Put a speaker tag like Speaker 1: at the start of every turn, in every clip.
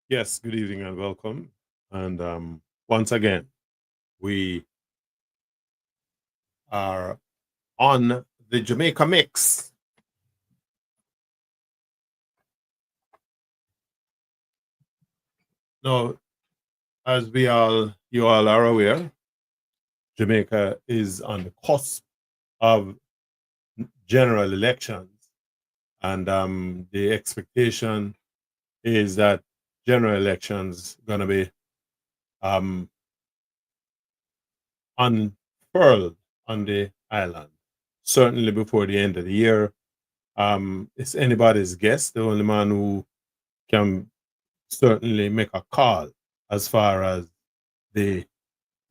Speaker 1: Yes, good evening and welcome. And once again, we are on the Jamaica Mix. Now, as you all are aware, Jamaica is on the cusp of general elections, and the expectation is that general elections going to be um, unfurled on the island, certainly before the end of the year. It's anybody's guess. The only man who can certainly make a call as far as the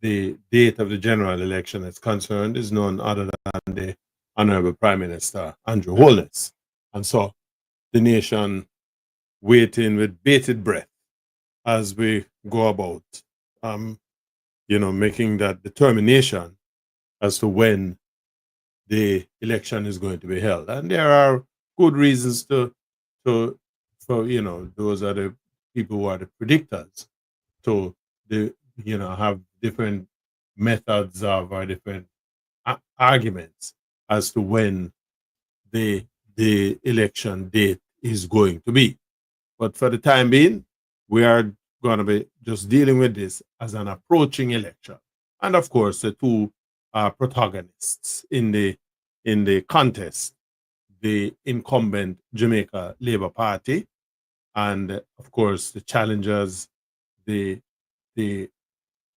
Speaker 1: the date of the general election is concerned is none other than the Honorable Prime Minister Andrew Holness. And so the nation waiting with bated breath as we go about um, making that determination as to when the election is going to be held. And there are good reasons to for those are the people who are the predictors to the have different methods of or different arguments as to when the election date is going to be. But for the time being, we are going to be just dealing with this as an approaching election. And of course, the two protagonists in the contest, the incumbent Jamaica Labour Party, and of course the challengers, the the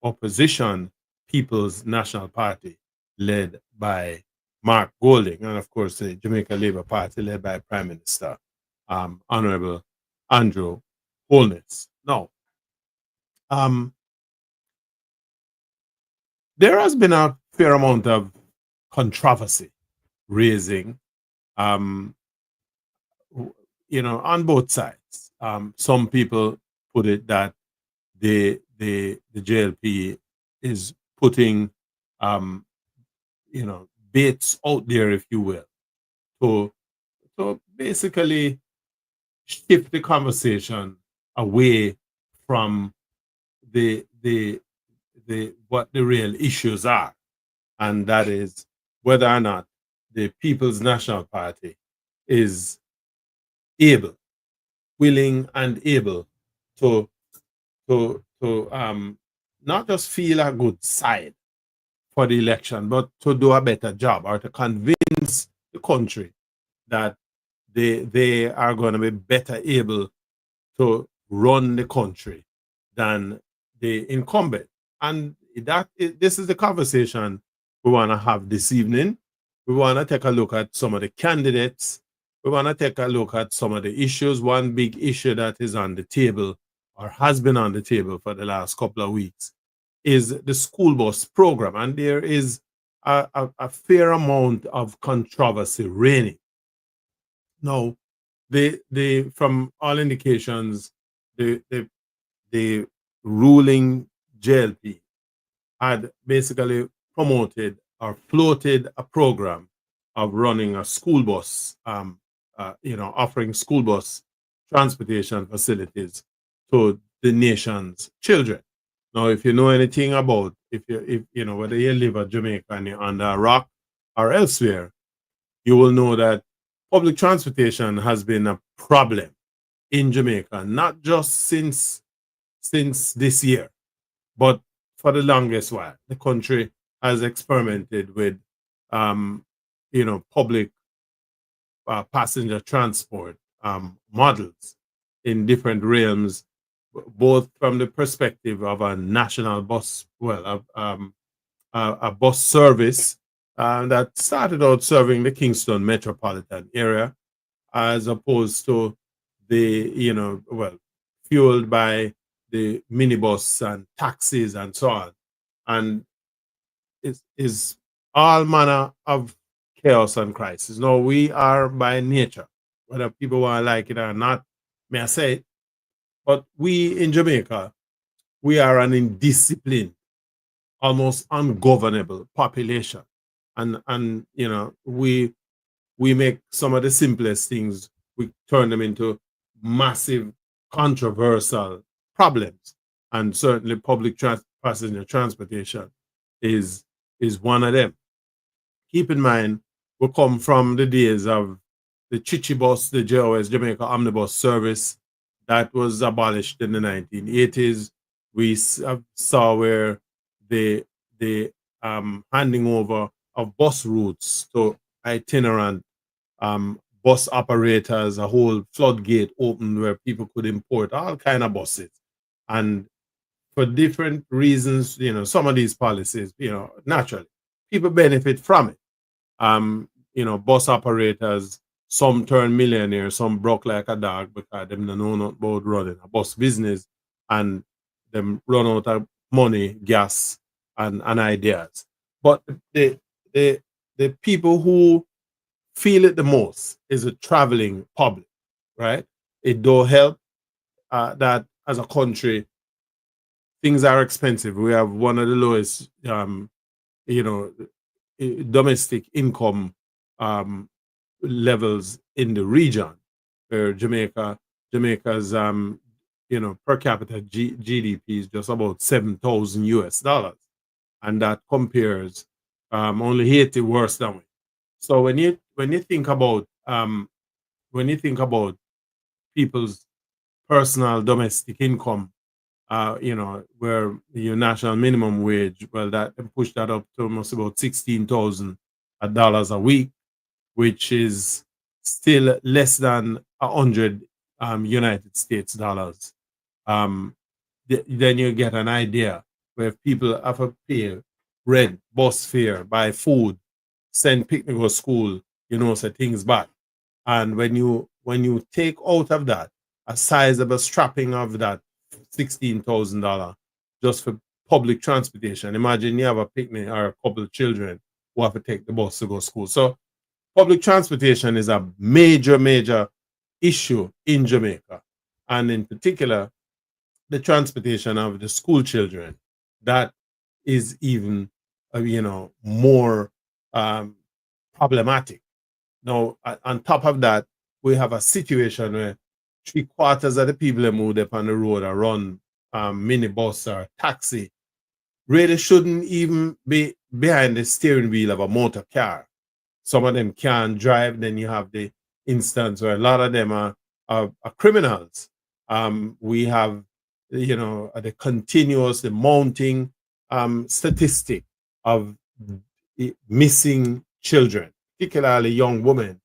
Speaker 1: opposition People's National Party, led by Mark Golding, and of course the Jamaica Labour Party, led by Prime Minister Honorable Andrew Holness. Now, there has been a fair amount of controversy raising, on both sides. Some people put it that the JLP is putting, baits out there, if you will, to basically shift the conversation away from the what the real issues are, and that is whether or not the People's National Party is able, willing, and able to not just feel a good side for the election, but to do a better job or to convince the country that they are going to be better able to run the country than the incumbent. And this is the conversation we want to have this evening. We want to take a look at some of the candidates. We want to take a look at some of the issues. One big issue that is on the table or has been on the table for the last couple of weeks is the school bus program. And there is a fair amount of controversy reigning. Now, from all indications, the ruling JLP had basically promoted or floated a program of running a school bus, offering school bus transportation facilities to the nation's children. Now, if you know anything about, if whether you live at Jamaica and you're under a rock or elsewhere, you will know that public transportation has been a problem in Jamaica, not just since this year, but for the longest while. The country has experimented with, public passenger transport models in different realms, both from the perspective of a national bus, a bus service that started out serving the Kingston metropolitan area, as opposed to fueled by the minibus and taxis and so on. And it is all manner of chaos and crisis. Now, we are by nature, whether people want to like it or not, may I say it, but we in Jamaica, we are an indisciplined, almost ungovernable population. And we make some of the simplest things, we turn them into massive, controversial problems, and certainly public passenger transportation is one of them. Keep in mind, we come from the days of the Chichi bus, the JOS Jamaica Omnibus service that was abolished in the 1980s. We saw where the handing over of bus routes to itinerant bus operators, a whole floodgate opened where people could import all kind of buses. And for different reasons, some of these policies, naturally, people benefit from it. Bus operators, some turn millionaires, some broke like a dog because them don't know nothing about running a bus business, and them run out of money, gas, and ideas. But the people who feel it the most is a traveling public, right? It do help that as a country, things are expensive. We have one of the lowest, domestic income levels in the region, where Jamaica's per capita GDP is just about 7,000 US dollars, and that compares only Haiti worse than we. So when you think about people's personal domestic income, where your national minimum wage, well, that pushed that up to almost about $16,000 a week, which is still less than 100 United States dollars. Then you get an idea where people have to pay rent, bus fare, buy food, send picnic to school, so things back. And when you take out of that a sizable strapping of that $16,000 just for public transportation, imagine you have a picnic or a couple of children who have to take the bus to go to school. So public transportation is a major issue in Jamaica, and in particular, the transportation of the school children. That is even, more problematic. Now, on top of that, we have a situation where 3/4 of the people that move up on the road are run minibus or taxi, really shouldn't even be behind the steering wheel of a motor car. Some of them can't drive. Then you have the instance where a lot of them are criminals. We have, the continuous, the mounting statistic of missing children, particularly young women,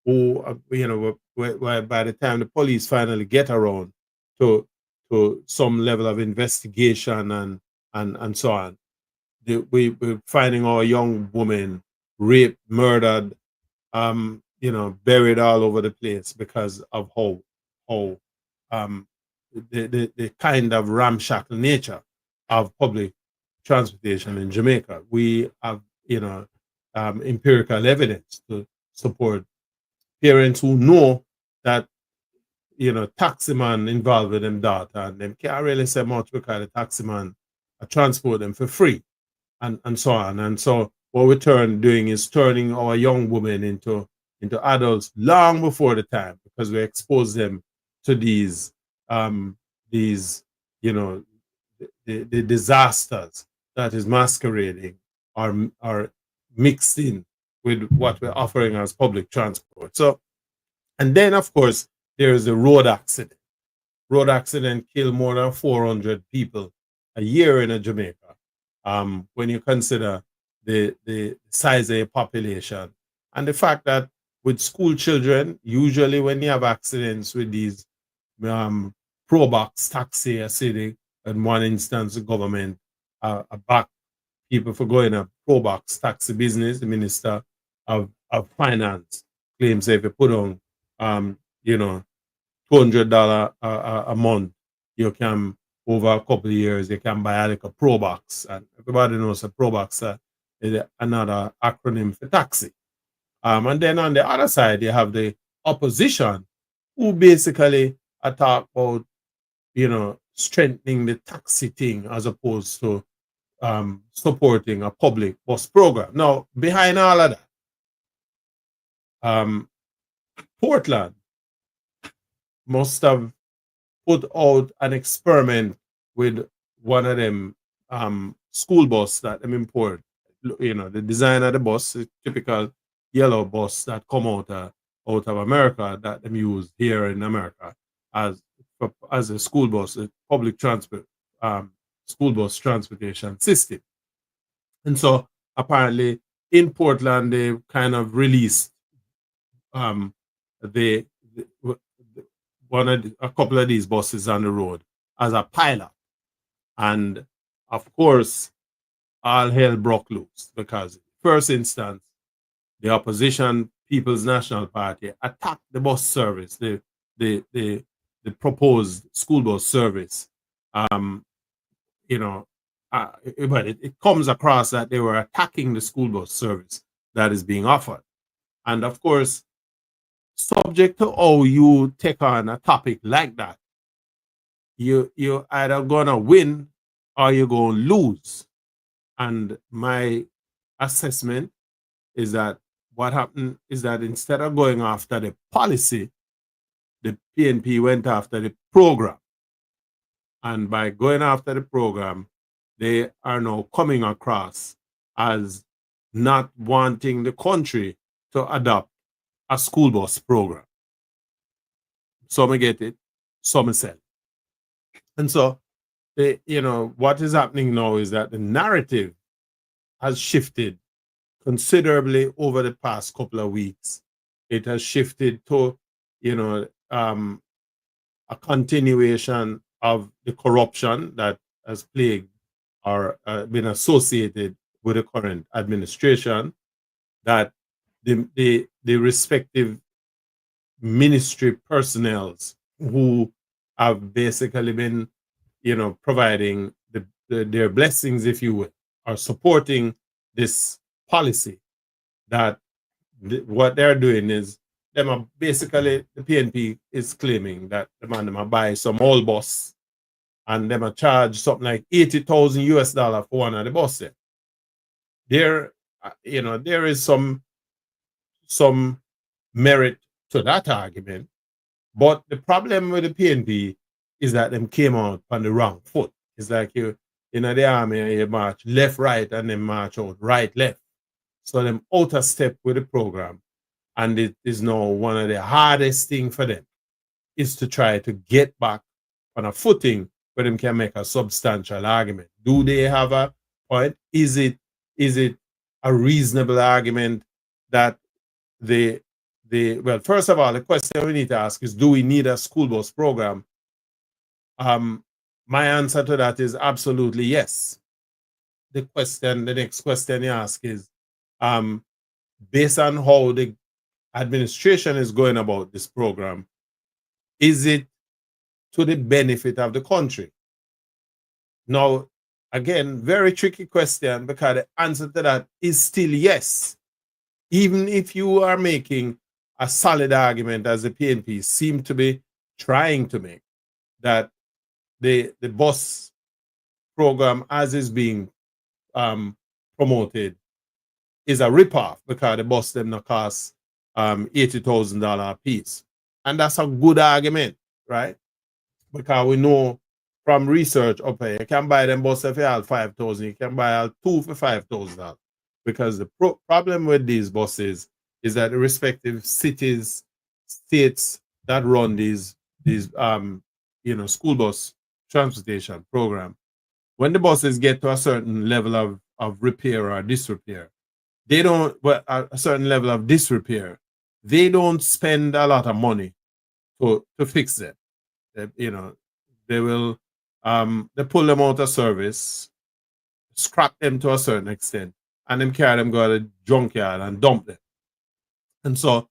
Speaker 1: who, by the time the police finally get around to some level of investigation and so on, we're finding our young women raped, murdered, buried all over the place because of how the kind of ramshackle nature of public transportation in Jamaica. We have, empirical evidence to support parents who know that, taxi man involved with them daughter, and them can't really say much because the taxi man transport them for free, and so on. And so what we're doing is turning our young women into adults long before the time, because we expose them to these the disasters that is masquerading or mixed in with what we're offering as public transport. So, and then of course there is a road accident. Road accident kill more than 400 people a year in Jamaica. When you consider the size of the population and the fact that with school children, usually when you have accidents with these pro box taxi, I see in one instance the government back people for going a pro box taxi business. The Minister of Finance claims that if you put on $200 a month, you can, over a couple of years, you can buy like a pro box. And everybody knows a pro box is another acronym for taxi. And then on the other side, you have the opposition, who basically talk about, strengthening the taxi thing as opposed to supporting a public bus program. Now, behind all of that, Portland must have put out an experiment with one of them school bus that them import. You know, the design of the bus is typical yellow bus that come out of America that them use here in America as as a school bus, a public transport school bus transportation system. And so apparently in Portland they kind of released um, the, the one of a couple of these buses on the road as a pilot, and of course all hell broke loose because first instance the opposition People's National Party attacked the bus service, the the, the proposed school bus service. Um, you know, but it comes across that they were attacking the school bus service that is being offered, and of course subject to how you take on a topic like that, you either gonna win or you're gonna lose. And my assessment is that what happened is that instead of going after the policy, the PNP went after the program. And by going after the program, they are now coming across as not wanting the country to adopt a school bus program. Some get it, some sell. And so, what is happening now is that the narrative has shifted considerably over the past couple of weeks. It has shifted to, a continuation of the corruption that has plagued or been associated with the current administration, that the respective ministry personnel who have basically been, providing their blessings, if you will, are supporting this policy, that what they're doing is them are basically, the PNP is claiming that the man them buy some old bus and them a charge something like 80,000 US dollar for one of the buses. There, there is some merit to that argument, but the problem with the PNP is that them came out on the wrong foot. It's like you in the army, you march left, right, and then march out right, left. So them out of step with the program, and it is now one of the hardest things for them is to try to get back on a footing where them can make a substantial argument. Do they have a point? Is it a reasonable argument that well, first of all, the question we need to ask is, do we need a school bus program? My answer to that is absolutely yes. The next question you ask is, based on how the administration is going about this program, is it to the benefit of the country? Now, again, very tricky question, because the answer to that is still yes. Even if you are making a solid argument, as the PNP seem to be trying to make, that the bus program as is being promoted is a ripoff, because the bus them not cost $80,000 a piece. And that's a good argument, right? Because we know from research up here, you can buy them bus for all 5,000, you can buy all two for $5,000. Because the problem with these buses is that the respective cities, states that run these school bus transportation program, when the buses get to a certain level of repair or disrepair, they don't, well, a certain level of disrepair, they don't spend a lot of money to fix them. They will they pull them out of service, scrap them to a certain extent, and then carry them go to the junkyard and dump them. And so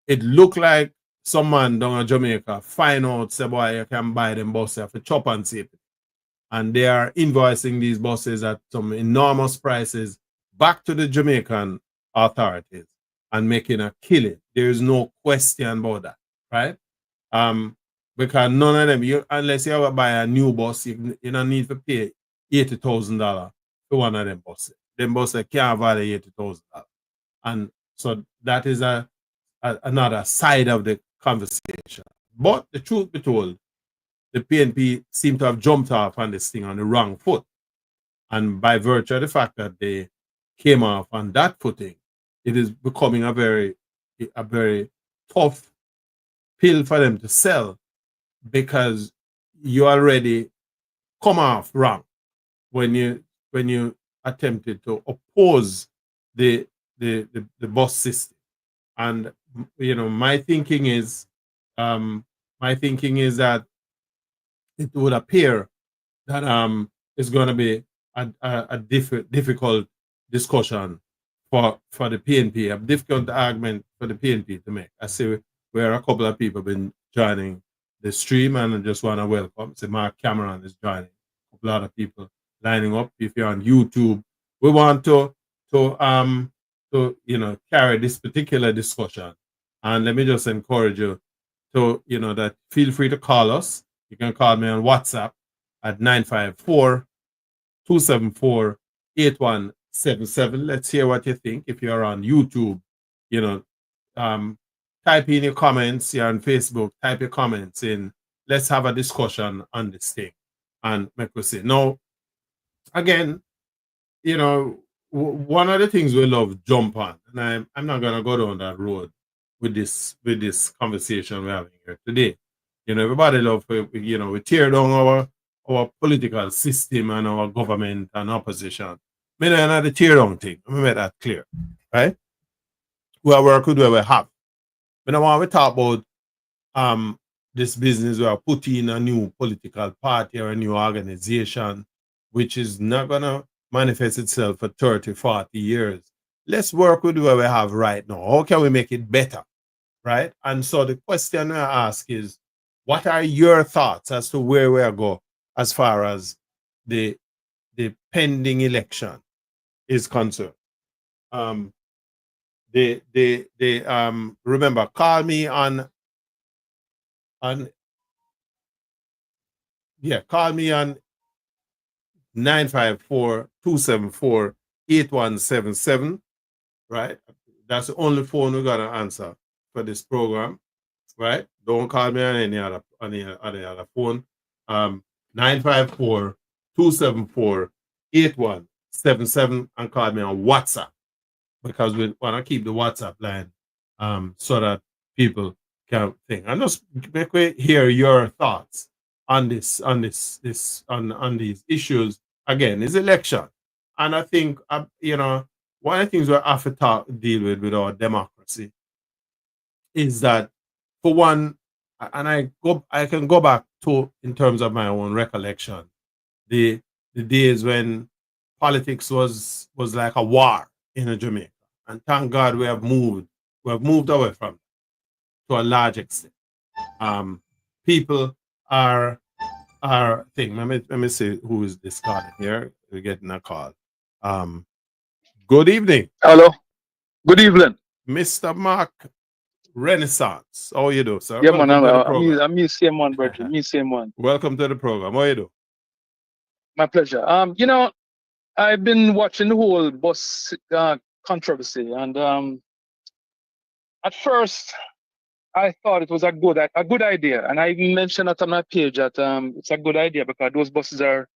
Speaker 1: it looked like some man down in Jamaica find out, say, boy, you can buy them buses for chop and safety. And they are invoicing these buses at some enormous prices back to the Jamaican authorities and making a killing. There is no question about that, right? Because none of them, unless you ever buy a new bus, you don't need to pay $80,000 for one of them buses. Them buses can't value $80,000. And so that is another side of the conversation. But the truth be told, the PNP seem to have jumped off on this thing on the wrong foot. And by virtue of the fact that they came off on that footing, it is becoming a very tough pill for them to sell, because you already come off wrong when you attempted to oppose the bus system. And my thinking is that it would appear that it's going to be a difficult discussion for the PNP, a difficult argument for the PNP to make. I see where a couple of people have been joining the stream, and I just want to welcome. So Mark Cameron is joining. A lot of people lining up. If you're on YouTube, we want to carry this particular discussion. And let me just encourage you to that feel free to call us. You can call me on WhatsApp at 954-274-8177. Let's hear what you think. If you're on YouTube, type in your comments. You're on Facebook, type your comments in. Let's have a discussion on this thing and make us see. Now, again, one of the things we love jump on, and I'm not going to go down that road with this conversation we're having here today. Everybody love, we tear down our political system and our government and opposition. Me not the tear down thing. Let me make that clear. Right? We are work with where we have. But now when we talk about this business, we are putting in a new political party or a new organization, which is not gonna manifest itself for 30, 40 years. Let's work with what we have right now. How can we make it better? Right? And so the question I ask is, what are your thoughts as to where we are going as far as the pending election is concerned? Remember, call me on 954-274-8177. Right? That's the only phone we're gonna answer for this program. Right? Don't call me on any other phone. 954-274-8177, and call me on WhatsApp, because we want to keep the WhatsApp line so that people can think. And just make me hear your thoughts on these issues. Again, it's election. And I think one of the things we have to deal with our democracy is that, for one, and I can go back to, in terms of my own recollection, the days when politics was like a war in Jamaica. And thank God we have moved away from it to a large extent. People are thing. Let me see who is this calling here. We're getting a call. Good evening.
Speaker 2: Hello. Good evening.
Speaker 1: Mr. Mark Renaissance. How you do, sir?
Speaker 2: Yeah, man. I'm me same one, brother. Me same one.
Speaker 1: Welcome to the program. How you do?
Speaker 2: My pleasure. I've been watching the whole bus controversy, and at first I thought it was a good idea, and I even mentioned it on my page that it's a good idea because those buses are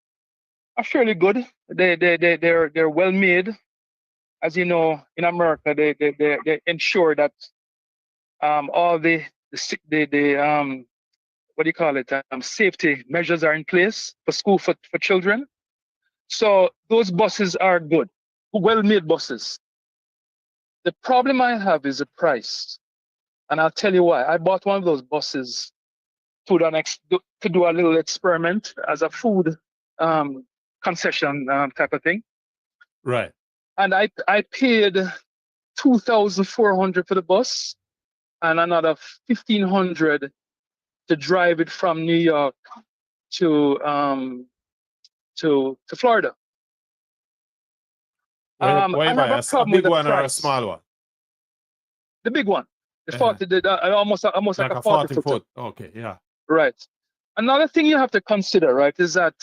Speaker 2: fairly good. They're well made. As you know, in America, they ensure that all the what do you call it? Safety measures are in place for school for children. So those buses are good, well-made buses. The problem I have is the price, and I'll tell you why. I bought one of those buses to do a little experiment as a food concession type of thing.
Speaker 1: Right.
Speaker 2: And I paid $2,400 for the bus, and another $1,500 to drive it from New York to Florida.
Speaker 1: Why
Speaker 2: I have a problem with the
Speaker 1: one
Speaker 2: price.
Speaker 1: or a small one?
Speaker 2: The big one, the 40, almost like a 40 foot.
Speaker 1: Okay, yeah.
Speaker 2: Right. Another thing you have to consider, right, is that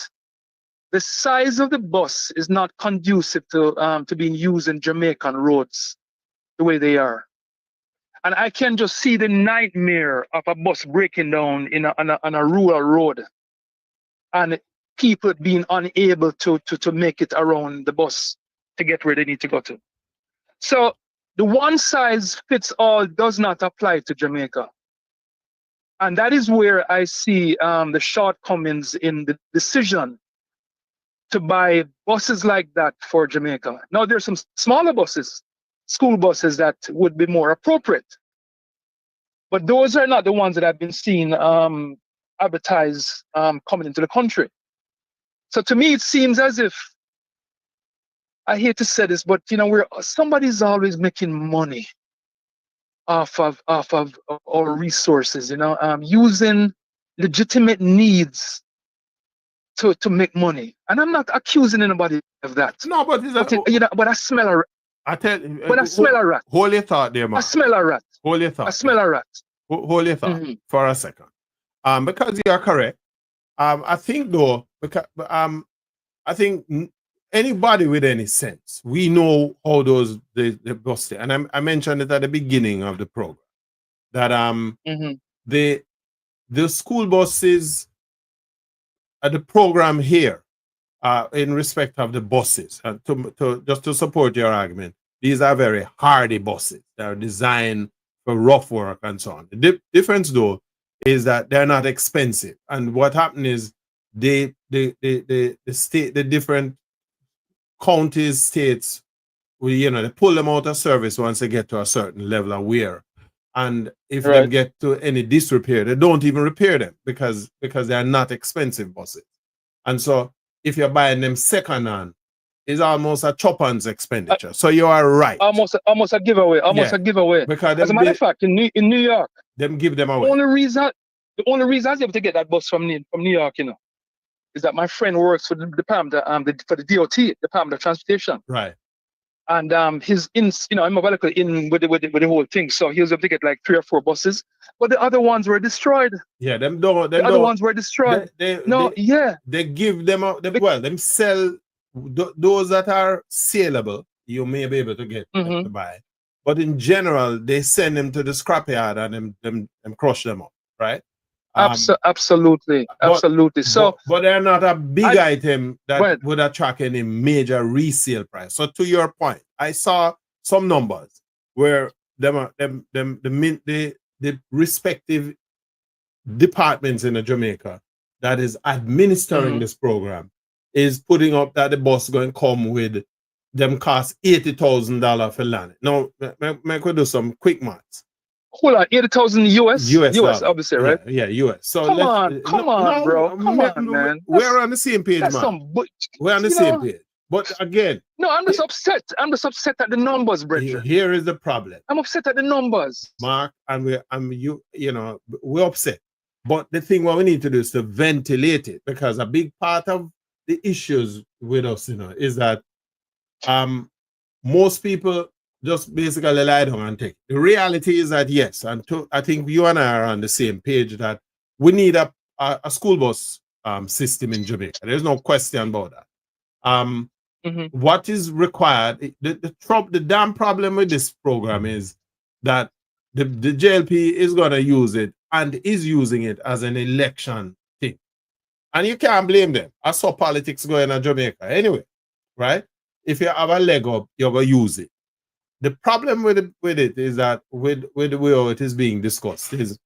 Speaker 2: the size of the bus is not conducive to being used in Jamaican roads the way they are. And I can just see the nightmare of a bus breaking down on a rural road and people being unable to make it around the bus to get where they need to go to. So the one size fits all does not apply to Jamaica. And that is where I see the shortcomings in the decision to buy buses like that for Jamaica. Now, there's some smaller buses, school buses, that would be more appropriate. But those are not the ones that I've been seeing advertised coming into the country. So to me, it seems as if, I hate to say this, but somebody's always making money off of our resources, using legitimate needs to make money. And I'm not accusing anybody of that.
Speaker 1: No, but
Speaker 2: but I smell a rat.
Speaker 1: I tell you,
Speaker 2: But I smell a rat.
Speaker 1: Hold your thought there, man.
Speaker 2: I smell a rat.
Speaker 1: Hold your thought.
Speaker 2: I smell a rat.
Speaker 1: Hold your thought for a second. Because you are correct. I think though, because I think anybody with any sense, we know how the bus, and I mentioned it at the beginning of the program, that the school buses, the program here, in respect of the buses, just to support your argument, these are very hardy buses. They're designed for rough work and so on. The difference though is that they're not expensive, and what happened is the different counties, states, they pull them out of service once they get to a certain level of wear, and if they get to any disrepair, they don't even repair them because they are not expensive buses. And so if you're buying them second hand, it's almost a chop-ons expenditure. So you are right.
Speaker 2: Almost a giveaway. A giveaway.
Speaker 1: Because
Speaker 2: as a matter of fact, in New York,
Speaker 1: them give them away.
Speaker 2: The only reason I was able to get that bus from New York, is that my friend works for the department, for the DOT, Department of Transportation.
Speaker 1: Right.
Speaker 2: And he's in, I'm available in with the whole thing. So he was able to get like 3 or 4 buses, but the other ones were destroyed.
Speaker 1: Yeah, the
Speaker 2: other ones were destroyed.
Speaker 1: They give them out. Them sell those that are saleable. You may be able to get to buy, but in general, they send them to the scrapyard and them crush them up, right?
Speaker 2: Absolutely.
Speaker 1: But they're not a big item that would attract any major resale price. So to your point, I saw some numbers where the respective departments in Jamaica that is administering this program is putting up that the bus going to come with them cost $80,000 for land. Now, I could do some quick maths.
Speaker 2: Hold on, 80,000 US, obviously, right?
Speaker 1: Yeah, US. So
Speaker 2: come on, bro. Come on, man.
Speaker 1: We're on the same page, man. We're on the same page. But again,
Speaker 2: no, I'm just upset. I'm just upset at the numbers, Bridget.
Speaker 1: Here is the problem.
Speaker 2: I'm upset at the numbers,
Speaker 1: Mark, and we're upset. But the thing what we need to do is to ventilate it, because a big part of the issues with us, is that most people just basically lie down and take. The reality is that yes, I think you and I are on the same page that we need a school bus system in Jamaica. There's no question about that. What is required? The damn problem with this program is that the JLP is going to use it and is using it as an election thing, and you can't blame them. I saw politics going in Jamaica anyway, right? If you have a leg up, you're going to use it. The problem with it is that with the way it is being discussed is,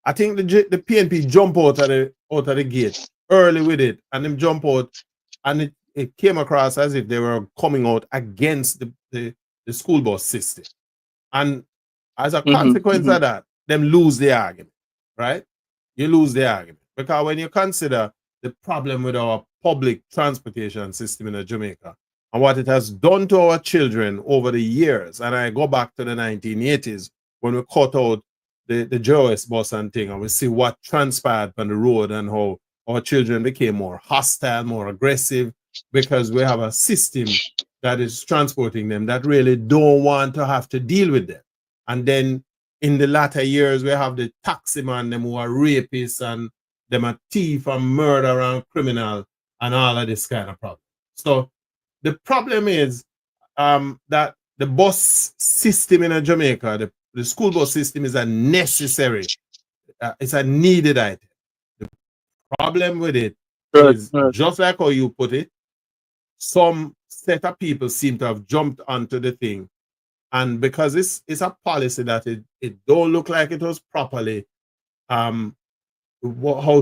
Speaker 1: I think the PNP jump out of the gate early with it, and them jump out, and it came across as if they were coming out against the school bus system, and as a consequence of that, them lose the argument, right? You lose the argument, because when you consider the problem with our public transportation system in Jamaica and what it has done to our children over the years, and I go back to the 1980s when we cut out the JOS bus and thing, and we see what transpired on the road and how our children became more hostile, more aggressive, because we have a system that is transporting them that really don't want to have to deal with them. And then in the latter years, we have the taxi man, them who are rapists and them are thief and murderer and criminal and all of this kind of problem. So the problem is that the bus system in Jamaica, the school bus system, is a necessary, it's a needed item. The problem with it
Speaker 2: Right,
Speaker 1: is
Speaker 2: right.
Speaker 1: just like how you put it. Some set of people seem to have jumped onto the thing, and because it's a policy that it don't look like it was properly how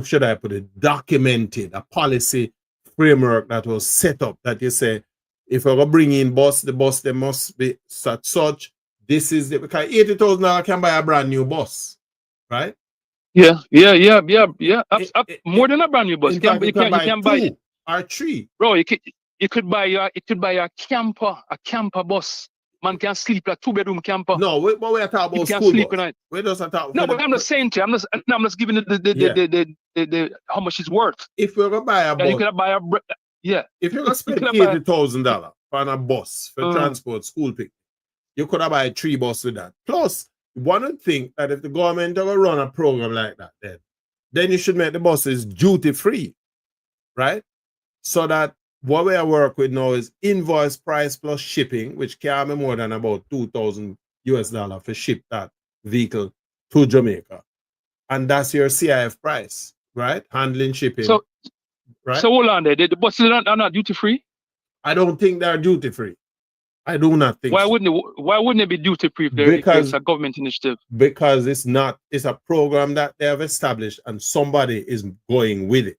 Speaker 1: should I put it, documented, a policy framework that was set up that you say, if we're going to bring in bus, the bus, they must be such. This is the, because $80,000 can buy a brand new bus, right?
Speaker 2: Yeah, yeah, yeah, yeah, yeah. More
Speaker 1: It,
Speaker 2: than a brand new bus.
Speaker 1: in fact, you can
Speaker 2: You
Speaker 1: buy
Speaker 2: can buy,
Speaker 1: two or three.
Speaker 2: bro. You could buy a camper bus. Man can sleep like 2 bedroom camper.
Speaker 1: No, but we're talking
Speaker 2: People
Speaker 1: about
Speaker 2: can
Speaker 1: school
Speaker 2: sleep in
Speaker 1: bus.
Speaker 2: it.
Speaker 1: We just talk
Speaker 2: No,
Speaker 1: for
Speaker 2: but
Speaker 1: the
Speaker 2: I'm just saying to you, I'm just giving it
Speaker 1: yeah.
Speaker 2: the how much it's worth.
Speaker 1: If we're gonna buy a
Speaker 2: Yeah, you
Speaker 1: bus,
Speaker 2: could buy yeah.
Speaker 1: if you're gonna
Speaker 2: You
Speaker 1: spend
Speaker 2: could buy
Speaker 1: $80,000 on a bus for transport school pick, you could have buy 3 buses with that. Plus, one would think that if the government ever run a program like that, then you should make the buses duty free, right? So that what we are work with now is invoice price plus shipping, which can be more than about $2,000 for ship that vehicle to Jamaica. And that's your CIF price, right? Handling shipping, right?
Speaker 2: So hold on there. The buses are not duty free.
Speaker 1: I don't think they're duty free. I do not think so.
Speaker 2: Why wouldn't it be duty free if it's a government initiative?
Speaker 1: Because it's a program that they have established and somebody is going with it,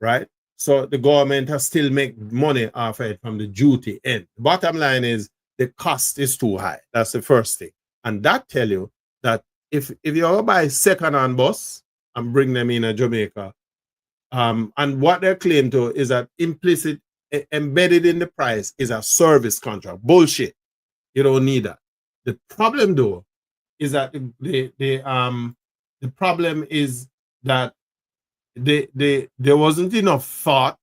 Speaker 1: right? So the government has still make money off it from the duty end. The bottom line is the cost is too high. That's the first thing. And that tell you that if you ever buy second-hand bus and bring them in Jamaica, and what they claim to is that implicit embedded in the price is a service contract. Bullshit. You don't need that. The problem though is that the problem is that there wasn't enough thought,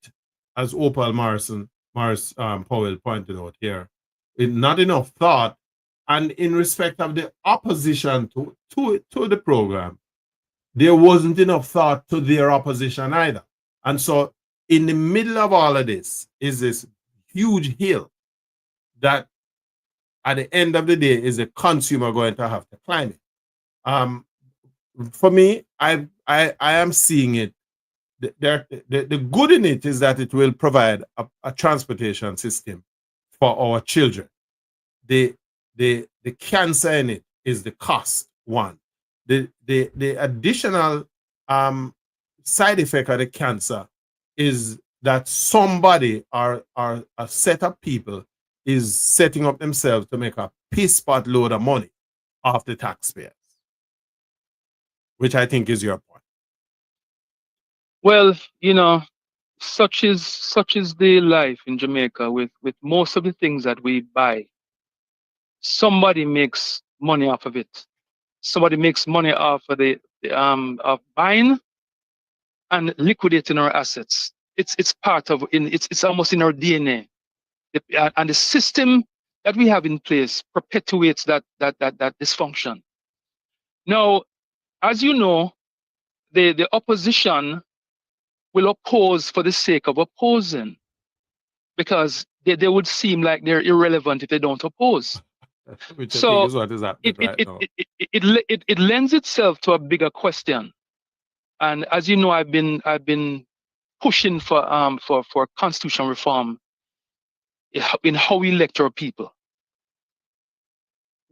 Speaker 1: as Opal Morris Powell pointed out here, not enough thought, and in respect of the opposition to the program, there wasn't enough thought to their opposition either. And so in the middle of all of this is this huge hill that at the end of the day is the consumer going to have to climb it. For me, I am seeing it. The good in it is that it will provide a transportation system for our children. The cancer in it is the cost one. The additional side effect of the cancer is that somebody or a set of people is setting up themselves to make a piss pot load of money off the taxpayers, which I think is your point.
Speaker 2: Well, such is the life in Jamaica with most of the things that we buy. Somebody makes money off of it. Somebody makes money off of of buying and liquidating our assets. It's part of it's almost in our DNA. And the system that we have in place perpetuates that dysfunction. Now, as you know, the opposition will oppose for the sake of opposing, because they would seem like they're irrelevant if they don't oppose.
Speaker 1: Which I think
Speaker 2: So
Speaker 1: is what is happening right now.
Speaker 2: it lends itself to a bigger question. And as you know, I've been pushing for constitutional reform in how we elect our people.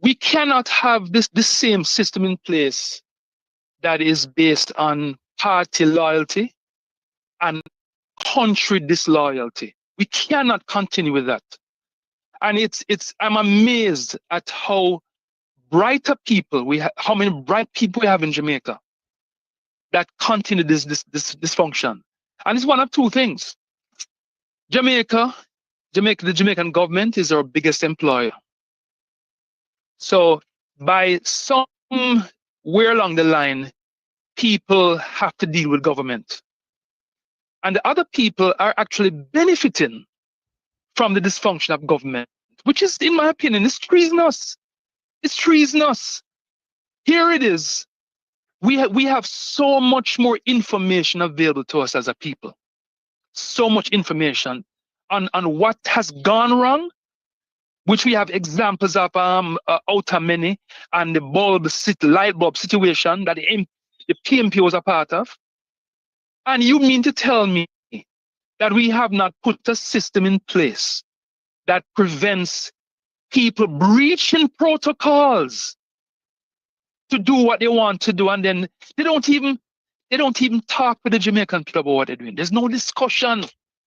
Speaker 2: We cannot have this same system in place that is based on party loyalty and country disloyalty. We cannot continue with that. And I'm amazed at how brighter people how many bright people we have in Jamaica that continue this dysfunction. And it's one of two things. The Jamaican government is our biggest employer. So by somewhere along the line, people have to deal with government. And the other people are actually benefiting from the dysfunction of government, which is, in my opinion, is treasonous. It's treasonous. Here it is. We have so much more information available to us as a people. So much information on what has gone wrong, which we have examples of outer many, and the light bulb situation that the PMP was a part of. And you mean to tell me that we have not put a system in place that prevents people breaching protocols to do what they want to do, and then they don't even talk with the Jamaican people about what they're doing. There's no discussion.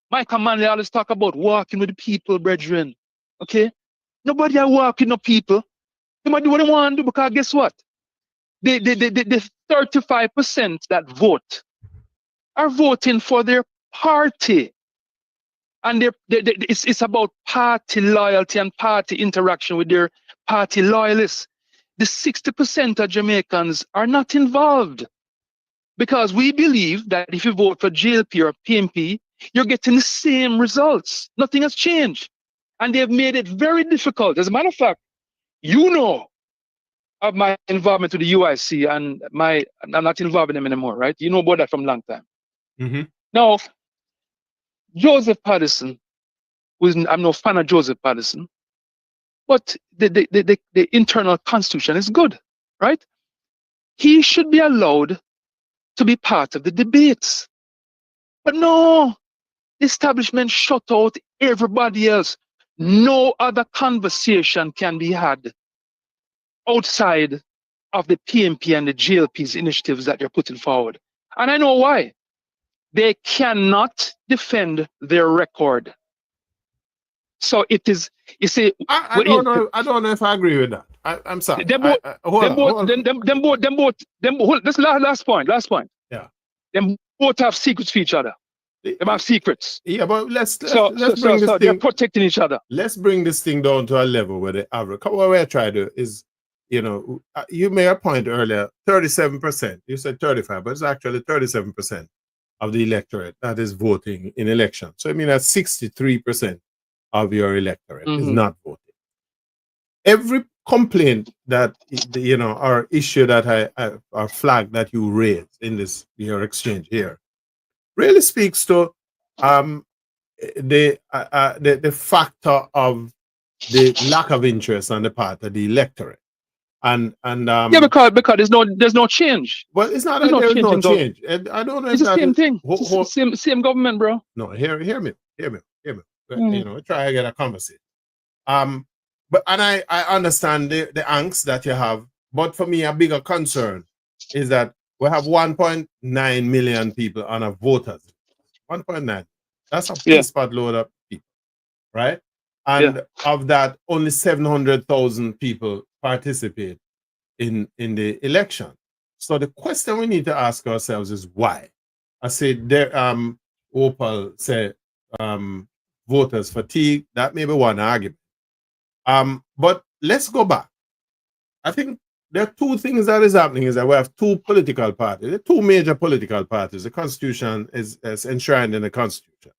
Speaker 2: Michael Manley always talk about walking with the people, brethren. Okay? Nobody are walking with people. They might do what they want to do, because guess what? The 35% that vote are voting for their party. And it's about party loyalty and party interaction with their party loyalists. The 60% of Jamaicans are not involved, because we believe that if you vote for JLP or PMP, you're getting the same results. Nothing has changed. And they've made it very difficult. As a matter of fact, you know of my involvement with the UIC, and I'm not involved in them anymore, right? You know about that from a long time.
Speaker 1: Mm-hmm.
Speaker 2: Now, Joseph Patterson, I'm no fan of Joseph Patterson, but the internal constitution is good, right? He should be allowed to be part of the debates. But no, the establishment shut out everybody else. No other conversation can be had outside of the PMP and the JLP's initiatives that they're putting forward. And I know why. They cannot defend their record. So it is, you see,
Speaker 1: I don't know. I don't know if I agree with that. I'm sorry. This
Speaker 2: last point.
Speaker 1: Yeah.
Speaker 2: Them both have secrets for each other. They have secrets.
Speaker 1: Yeah, but let's bring this thing.
Speaker 2: They're protecting each other.
Speaker 1: Let's bring this thing down to a level where the average. What we're trying to do is, you made a point earlier. 37%. You said 35, but it's actually 37% of the electorate that is voting in election. So I mean that's 63% of your electorate is not voting. Every complaint that or issue that or flag that you raise in this your exchange here really speaks to the factor of the lack of interest on the part of the electorate, and
Speaker 2: because there's no change.
Speaker 1: Well, it's not that there's no change. I don't know.
Speaker 2: It's the same thing. Same government, bro.
Speaker 1: No, hear me. Try to get a conversation. But I understand the angst that you have, but for me a bigger concern is that we have 1.9 million people on a voters. 1.9. That's a piece pot load of people, right? And of that, only 700,000 people participate in the election. So the question we need to ask ourselves is why. I said there. Opal said voters fatigue. That may be one argument. But let's go back. I think there are two things that is happening is that we have two political parties, there are two major political parties. The Constitution is enshrined in the Constitution.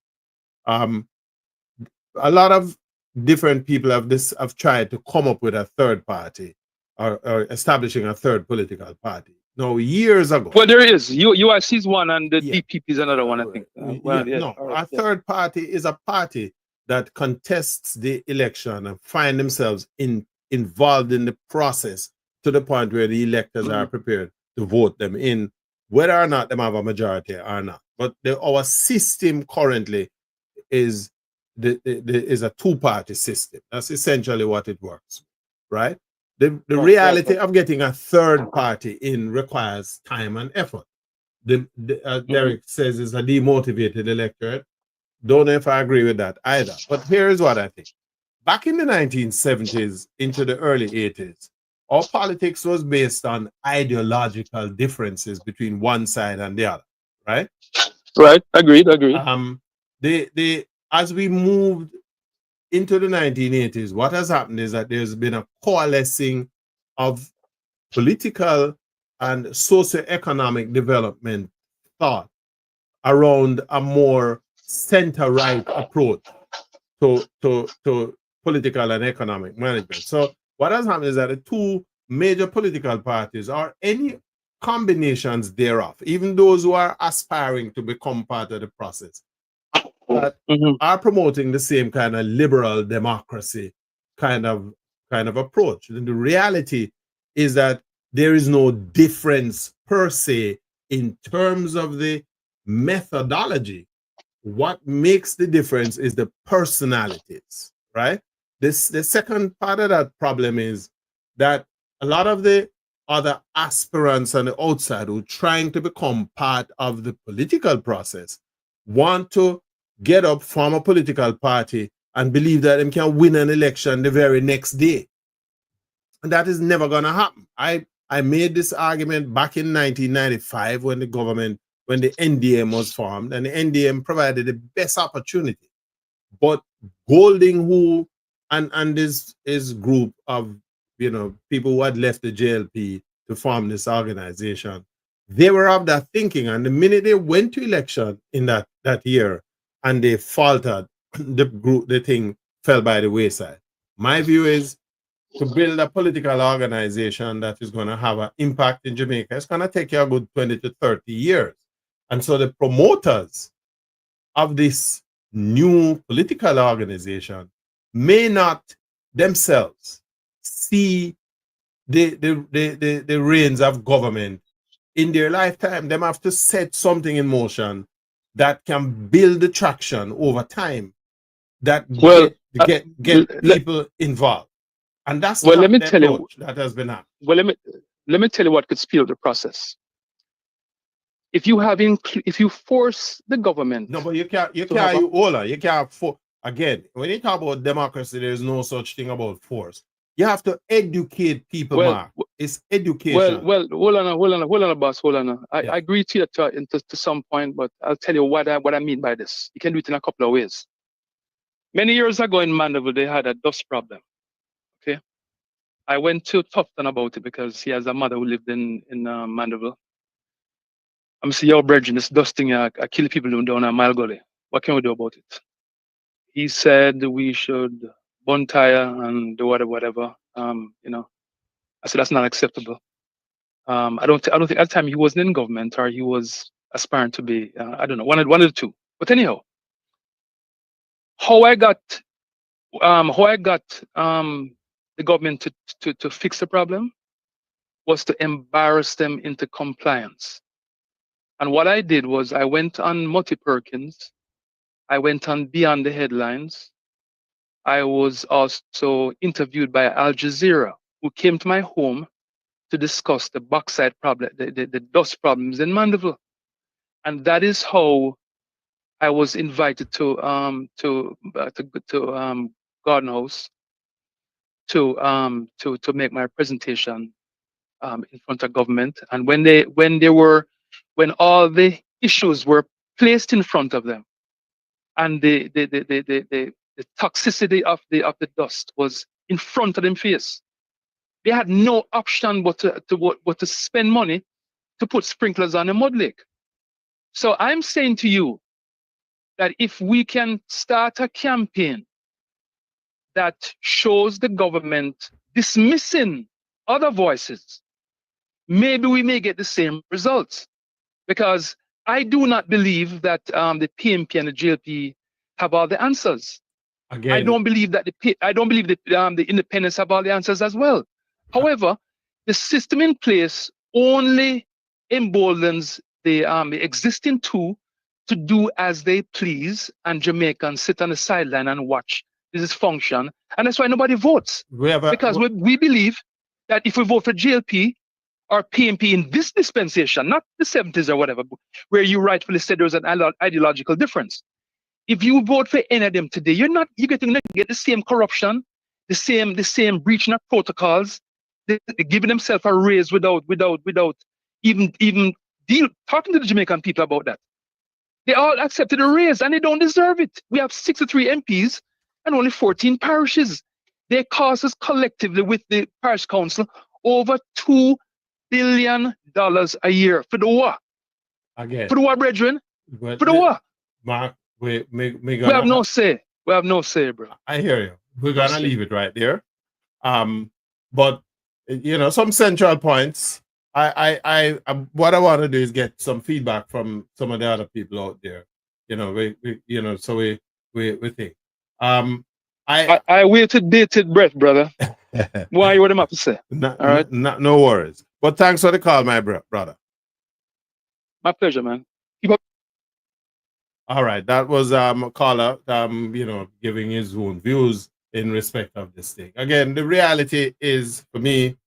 Speaker 1: A lot of different people have tried to come up with a third party or establishing a third political party. No, years ago.
Speaker 2: Well, there is. UIC is one, and the DPP is another one, I think.
Speaker 1: A third party is a party that contests the election and find themselves involved in the process to the point where the electors are prepared to vote them in, whether or not they have a majority or not. But our system currently is a two-party system. That's essentially what it works, right? The reality of getting a third party in requires time and effort. Derek says it's a demotivated electorate. Don't know if I agree with that either. But here's what I think. Back in the 1970s into the early 80s, our politics was based on ideological differences between one side and the other, right?
Speaker 2: Right. Agreed.
Speaker 1: As we moved into the 1980s, what has happened is that there's been a coalescing of political and socioeconomic development thought around a more center-right approach to political and economic management. So what has happened is that the two major political parties, or any combinations thereof, even those who are aspiring to become part of the process, are promoting the same kind of liberal democracy kind of approach. And the reality is that there is no difference per se in terms of the methodology what makes the difference is the personalities, right? The second part of that problem is that a lot of the other aspirants on the outside who are trying to become part of the political process want to get up, form a political party, and believe that they can win an election the very next day. And that is never going to happen. I made this argument back in 1995 when the NDM was formed, and the NDM provided the best opportunity. But Golding, who and his group of people who had left the JLP to form this organization, they were of that thinking. And the minute they went to election in that year and they faltered, the thing fell by the wayside. My view is to build a political organization that is going to have an impact in Jamaica, it's going to take you a good 20 to 30 years. And so the promoters of this new political organization may not themselves see the reins of government in their lifetime. They have to set something in motion that can build the traction over time, that get people involved. And that's
Speaker 2: well,
Speaker 1: not
Speaker 2: let me
Speaker 1: the
Speaker 2: tell you,
Speaker 1: approach that has been happening.
Speaker 2: well, let me tell you what could speed up the process. If you force the government.
Speaker 1: No, but you can't again, when you talk about democracy, there's no such thing about force. You have to educate people, Mark. It's education.
Speaker 2: Well, hold on, boss, hold on. I agree to you to some point, but I'll tell you what I mean by this. You can do it in a couple of ways. Many years ago in Mandeville, they had a dust problem. Okay, I went to Tufton about it because he has a mother who lived in Mandeville. I'm saying, yo, Bridget, this dusting, I kill people down a mile gully. What can we do about it? He said we should burn tire and do whatever. I said that's not acceptable. I don't think at the time he wasn't in government or he was aspiring to be. I don't know, one of the two. But anyhow, how I got the government to fix the problem was to embarrass them into compliance. And what I did was I went on Mutty Perkins. I went on Beyond the Headlines. I was also interviewed by Al Jazeera, who came to my home to discuss the bauxite problem, the dust problems in Mandeville. And that is how I was invited to Garden House to make my presentation in front of government. And when all the issues were placed in front of them, and the toxicity of the dust was in front of them face, they had no option but to spend money to put sprinklers on a mud lake. So I'm saying to you that if we can start a campaign that shows the government dismissing other voices, maybe we may get the same results. Because I do not believe that the PNP and the JLP have all the answers. Again, I don't believe that the independents have all the answers as well. However, the system in place only emboldens the existing two to do as they please, and Jamaicans sit on the sideline and watch this function, and that's why nobody votes. Because we believe that if we vote for JLP or PNP in this dispensation, not the 70s or whatever, where you rightfully said there was an ideological difference. If you vote for any of them today, you're getting to get the same corruption, the same breaching of protocols, giving themselves a raise without even talking to the Jamaican people about that. They all accepted a raise and they don't deserve it. We have 63 MPs and only 14 parishes. They cost us collectively with the parish council over $2 billion a year. For the what? Again. For the what, brethren? For the what?
Speaker 1: Mark, we
Speaker 2: have no say. We have no say, bro.
Speaker 1: I hear you. We're gonna leave it right there. But some central points. I what I want to do is get some feedback from some of the other people out there. So we think.
Speaker 2: I waited bated breath, brother. Why? What am I to say?
Speaker 1: All right. No worries. But thanks for the call, my brother.
Speaker 2: My pleasure, man. Keep up.
Speaker 1: All right, that was a caller, giving his own views in respect of this thing. Again, the reality is for me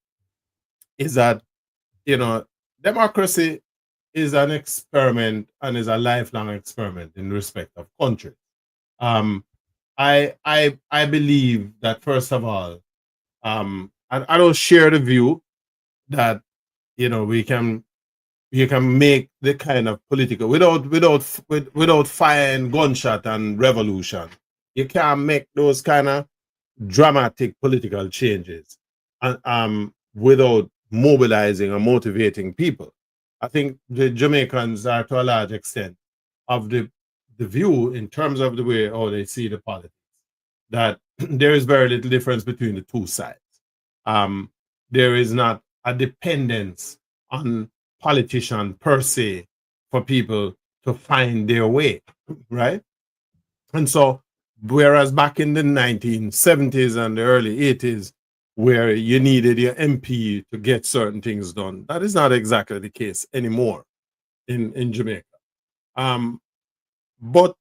Speaker 1: is that democracy is an experiment and is a lifelong experiment in respect of country. I believe that first of all, and I don't share the view that we can you can make the kind of political without fire and gunshot and revolution. You can't make those kind of dramatic political changes without mobilizing or motivating people. I think the Jamaicans are to a large extent of the view in terms of the way how they see the politics that there is very little difference between the two sides. Um, there is not a dependence on politicians per se for people to find their way, right? And so, whereas back in the 1970s and the early 80s, where you needed your MP to get certain things done, that is not exactly the case anymore in Jamaica. But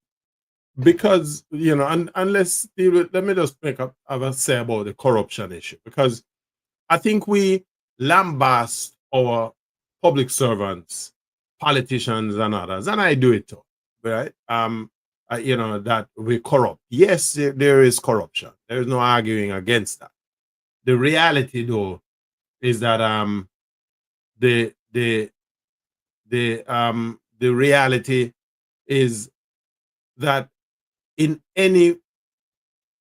Speaker 1: because and let's deal with, let me just have a say about the corruption issue, because I think we lambast our public servants, politicians, and others, and I do it too, right? That we corrupt. Yes, there is corruption. There is no arguing against that. The reality, though, is that the the the reality is that in any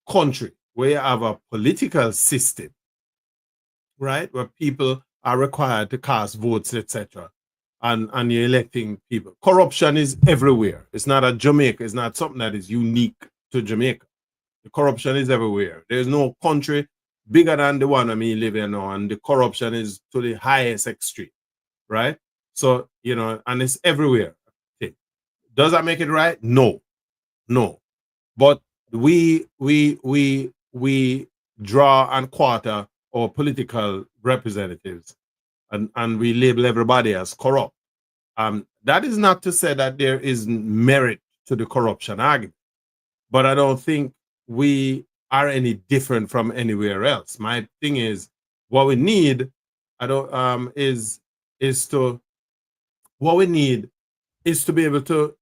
Speaker 1: country where you have a political system, right, where people are required to cast votes, etc., and you're electing people, corruption is everywhere. It's not a Jamaica. It's not something that is unique to Jamaica. The corruption is everywhere. There's no country bigger than the one I mean live in now, and the corruption is to the highest extreme, right? So and it's everywhere. Okay. Does that make it right? No, no. But we draw and quarter our political representatives, and we label everybody as corrupt. That is not to say that there is merit to the corruption argument, but I don't think we are any different from anywhere else. My thing is, what we need, I don't is to what we need is to be able to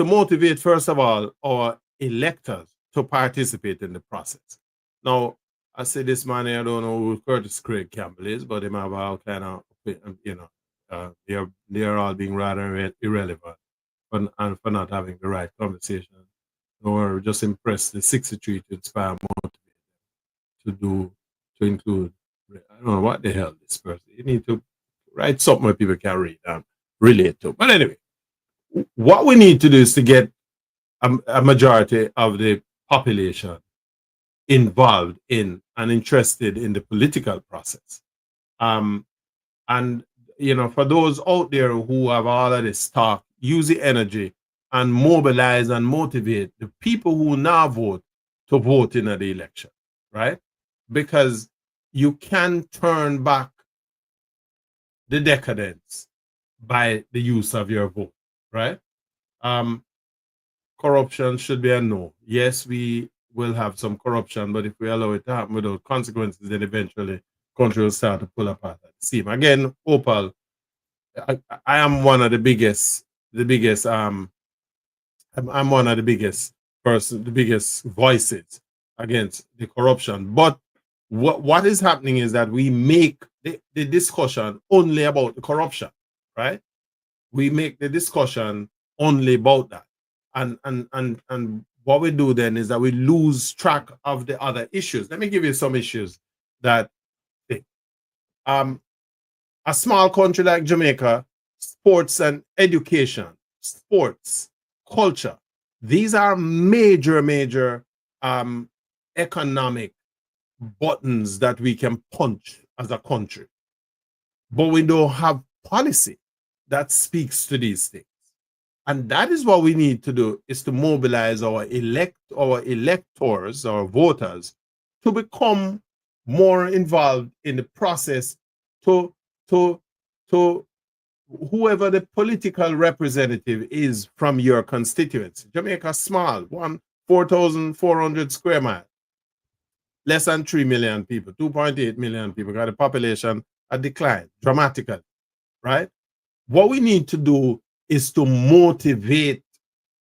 Speaker 1: motivate, first of all, our electors to participate in the process. Now, I say this man, I don't know who Curtis Craig Campbell is, but him have all kind of, they're all being rather irrelevant and for not having the right conversation, or just impress the 63 to inspire, motivate to include. I don't know what the hell this person. You need to write something where people can read and relate to. But anyway, what we need to do is to get a majority of the population involved in and interested in the political process. And for those out there who have all of this talk, use the energy and mobilize and motivate the people who now vote to vote in the election, right? Because you can turn back the decadence by the use of your vote, right? Corruption should be a no. Yes, we will have some corruption, but if we allow it to happen without consequences, then eventually country will start to pull apart at the seam. Again, Opal, I am one of the biggest I'm one of the biggest the biggest voices against the corruption. But what is happening is that we make the discussion only about the corruption, right? We make the discussion only about that. And what we do then is that we lose track of the other issues. Let me give you some issues that a small country like Jamaica, sports and education, sports, culture, these are major economic buttons that we can punch as a country. But we don't have policy that speaks to these things. And that is what we need to do, is to mobilize our electors, our voters, to become more involved in the process to whoever the political representative is from your constituency. Jamaica small, 4,400 square miles, less than 3 million people, 2.8 million people, got a population a decline dramatically, right? What we need to do is to motivate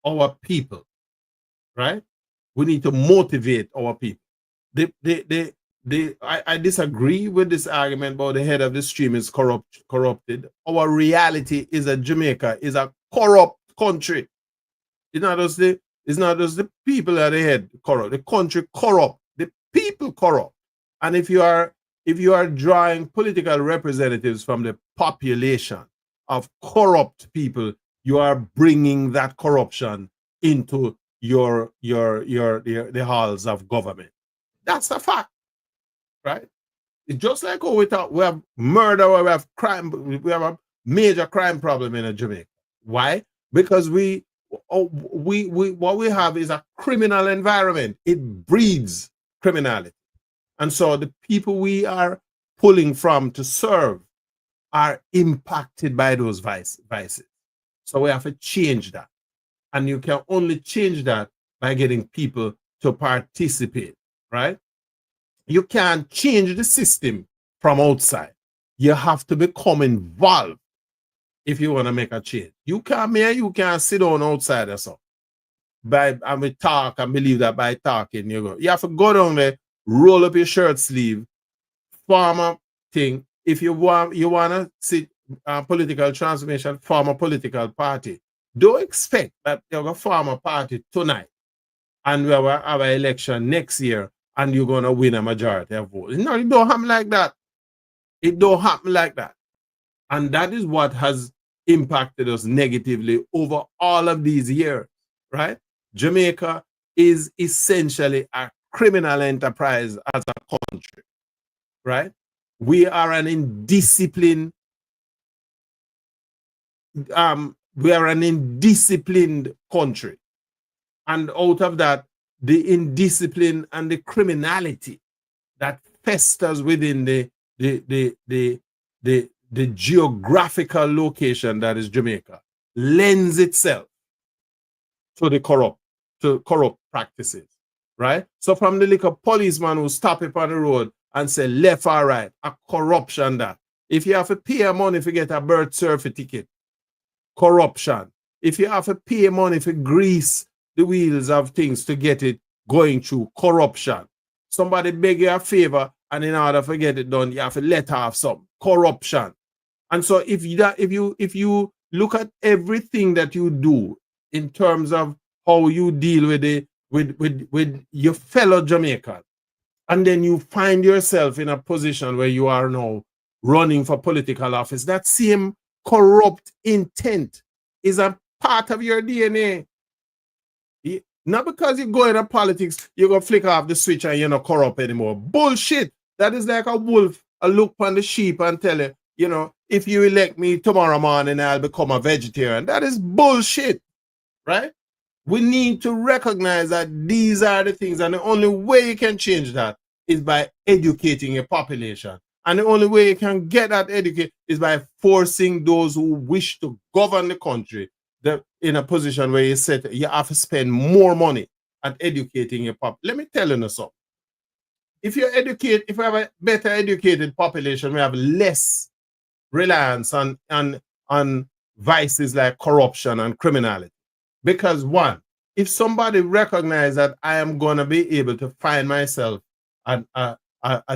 Speaker 1: our people, right? We need to motivate our people. I disagree with this argument about the head of the stream is corrupted. Our reality is that Jamaica is a corrupt country. It's not just the people at the head corrupt. The country corrupt. The people corrupt. And if you are drawing political representatives from the population of corrupt people, you are bringing that corruption into the halls of government. That's a fact, right? It's just like we have murder, or we have crime, we have a major crime problem in Jamaica. Why? Because what we have is a criminal environment. It breeds criminality. And so the people we are pulling from to serve are impacted by those vices. So we have to change that. And you can only change that by getting people to participate, right? You can't change the system from outside. You have to become involved if you want to make a change. You can't sit on outside or so. And we talk and believe that by talking, you have to go down there, roll up your shirt sleeve, form a thing. If you want to see political transformation, form a political party. Don't expect that you're going to form a party tonight and we have our election next year and you're going to win a majority of votes. No, it don't happen like that. It don't happen like that. And that is what has impacted us negatively over all of these years, right? Jamaica is essentially a criminal enterprise as a country, right? We are an indisciplined country. And out of that, the indiscipline and the criminality that festers within the geographical location that is Jamaica lends itself to the corrupt practices, right? So from the little policeman who stop it on the road and say left or right, a corruption that. If you have to pay money to get a birth certificate, corruption. If you have to pay money to grease the wheels of things to get it going through, corruption. Somebody beg you a favor, and in order to get it done, you have to let off some corruption. And so if you look at everything that you do in terms of how you deal with your fellow Jamaican, and then you find yourself in a position where you are now running for political office, that same corrupt intent is a part of your DNA. Not because you go into politics, you're going to flick off the switch and you're not corrupt anymore. Bullshit. That is like a wolf, a look on the sheep and tell you, if you elect me tomorrow morning, I'll become a vegetarian. That is bullshit, right? We need to recognize that these are the things, and the only way you can change that is by educating your population. And the only way you can get that educated is by forcing those who wish to govern the country in a position where you said you have to spend more money at educating your population. Let me tell you something. If you have a better educated population, we have less reliance on vices like corruption and criminality. Because one, if somebody recognizes that I am going to be able to find myself a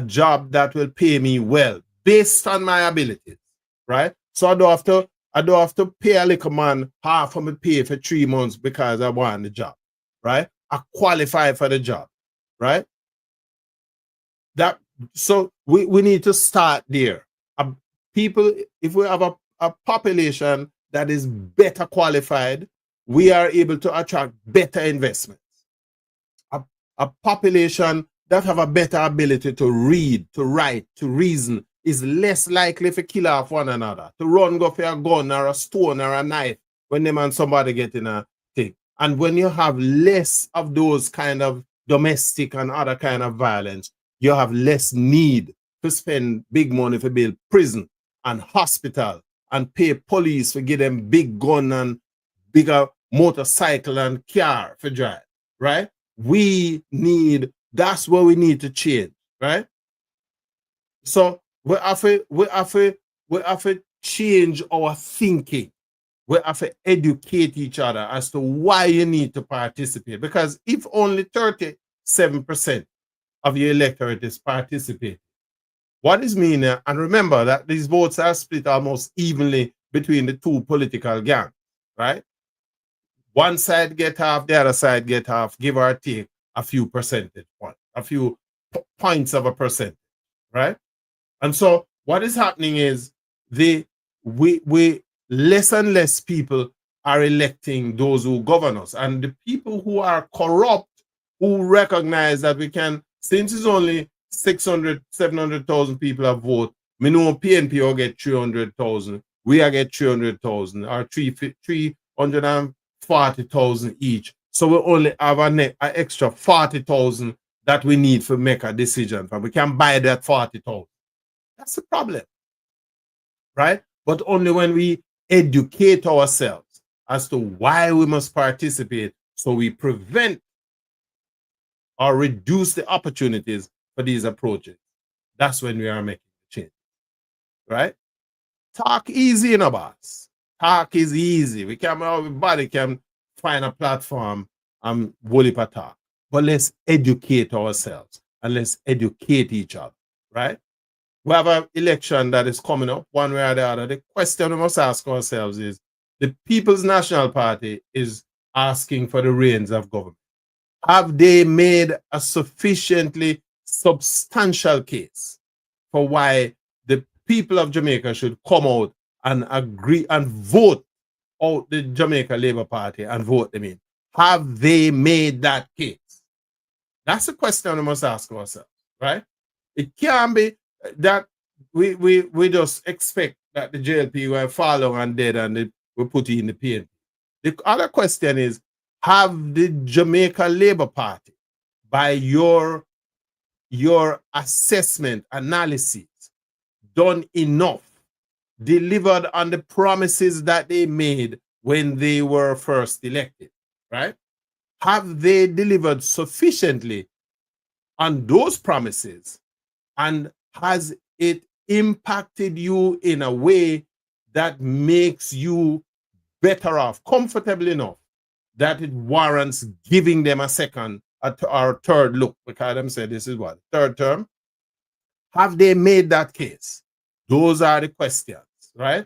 Speaker 1: job that will pay me well based on my abilities, right? So I don't have to pay a little man half of my pay for 3 months because I want the job, right? I qualify for the job, right? So we need to start there. People, if we have a population that is better qualified, we are able to attract better investments. A population that have a better ability to read, to write, to reason is less likely to kill off one another, to go for a gun or a stone or a knife when them and somebody get in a thing. And when you have less of those kind of domestic and other kind of violence, you have less need to spend big money to build prison and hospital and pay police to give them big gun and bigger motorcycle and car for drive, right? That's what we need to change, right? So we have to change our thinking. We have to educate each other as to why you need to participate. Because if only 37% of your electorate is participating, what is meaning? And remember that these votes are split almost evenly between the two political gangs, right? One side get half, the other side get half, give or take a few percentage points, a few points of a percent, right? And so what is happening is we less and less people are electing those who govern us. And the people who are corrupt, who recognize that we can, since it's only 600, 700,000 people have voted, me know PNP will get 300,000, we will get 300,000, or 340,000 each. So we only have an extra 40,000 that we need to make a decision from. We can buy that 40,000. That's the problem, right? But only when we educate ourselves as to why we must participate, so we prevent or reduce the opportunities for these approaches. That's when we are making a change, right? Talk easy, boss. Talk is easy. Everybody can find a platform and bully for talk. But let's educate ourselves and let's educate each other, right? We have an election that is coming up, one way or the other. The question we must ask ourselves is, the People's National Party is asking for the reins of government. Have they made a sufficiently substantial case for why the people of Jamaica should come out and agree and vote out the Jamaica Labour Party and vote them in? Have they made that case? That's the question we must ask ourselves, right? It can't be that we just expect that the JLP will follow and dead and we put it in the PNP. The other question is, have the Jamaica Labour Party, by your assessment, analysis, done enough, delivered on the promises that they made when they were first elected, right? Have they delivered sufficiently on those promises? And has it impacted you in a way that makes you better off, comfortable enough, that it warrants giving them a second or third look? Because them say this is what, third term? Have they made that case? Those are the questions, right?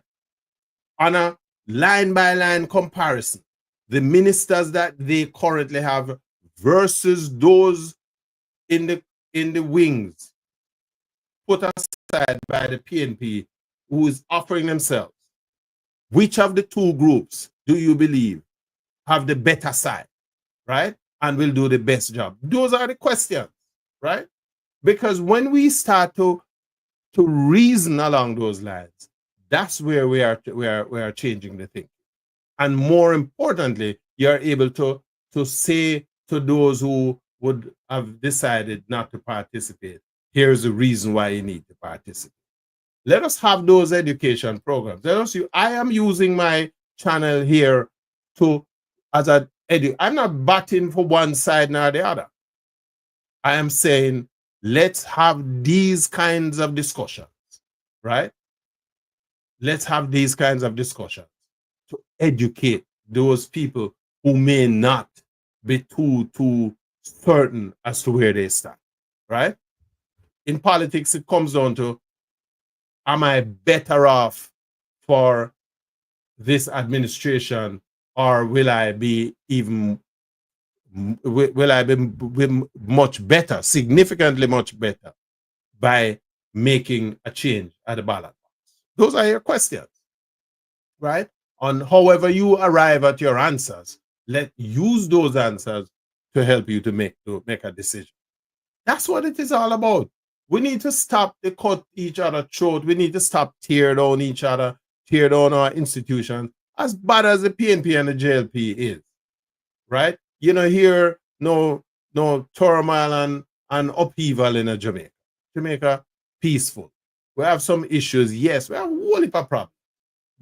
Speaker 1: On a line-by-line comparison, the ministers that they currently have versus those in the wings put aside by the PNP who is offering themselves, which of the two groups do you believe have the better side, right? And will do the best job? Those are the questions, right? Because when we start to reason along those lines, that's where we are changing the thing. And more importantly, you're able to say to those who would have decided not to participate, here's the reason why you need to participate. Let us have those education programs. I am using my channel here I'm not batting for one side nor the other. I am saying, let's have these kinds of discussions, right? Let's have these kinds of discussions to educate those people who may not be too certain as to where they stand, right? In politics, it comes down to, am I better off for this administration, or will I be much better, significantly much better, by making a change at the ballot box? Those are your questions, right? On however you arrive at your answers, use those answers to help you to make a decision. That's what it is all about. We need to stop the cut each other throat. We need to stop tear down each other, tear down our institutions, as bad as the PNP and the JLP is, right? You know, here, no turmoil and upheaval in Jamaica. Jamaica, peaceful. We have some issues, yes, we have a whole heap of problems.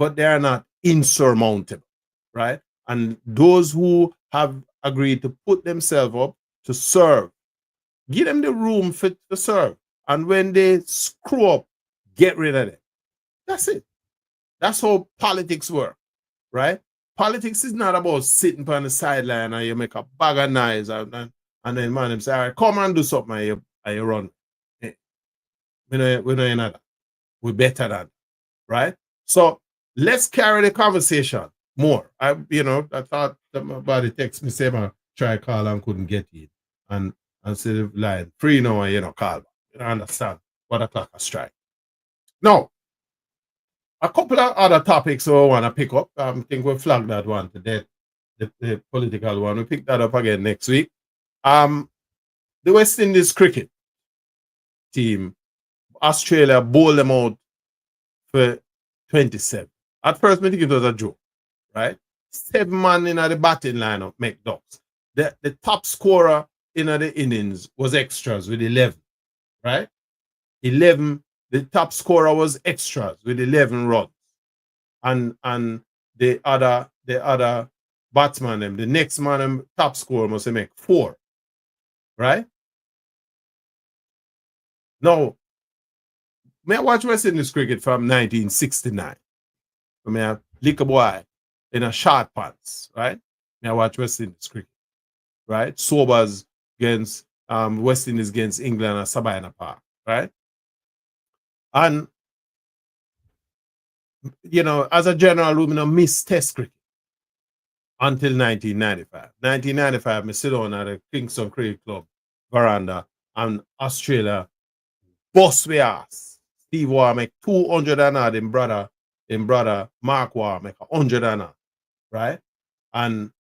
Speaker 1: but they are not insurmountable, right? And those who have agreed to put themselves up to serve, give them the room fit to serve. And when they screw up, get rid of them. That's it. That's how politics work, right? Politics is not about sitting on the sideline and you make a bag of noise and then man them say, all right, come and do something and you run. We know that. We're better than, right? So let's carry the conversation more. I thought somebody text me say man try call and couldn't get it. And instead of line free now and call. You understand what o'clock a strike. Now, a couple of other topics I want to pick up. I think we'll flag that one today. The political one. We'll pick that up again next week. The West Indies cricket team, Australia bowled them out for 27. At first, I think it was a joke, right? 7 man in the batting lineup make ducks. The top scorer in the innings was extras with 11, right? 11. The top scorer was extras with 11 runs, and the other batsman, the next man, top scorer must make 4, right? Now, may I watch West Indies cricket from 1969? I mean, a little boy in a short pants, right? May I watch West Indies cricket, right? Sobers against West Indies against England at Sabina Park, right? And as a general rule, I miss Test cricket until 1995. 1995, I sit down at the Kingston Cricket Club veranda, and Australia bust we ass. Steve Waugh make 200 and odd, him brother Mark Waugh make 100 and odd, right? And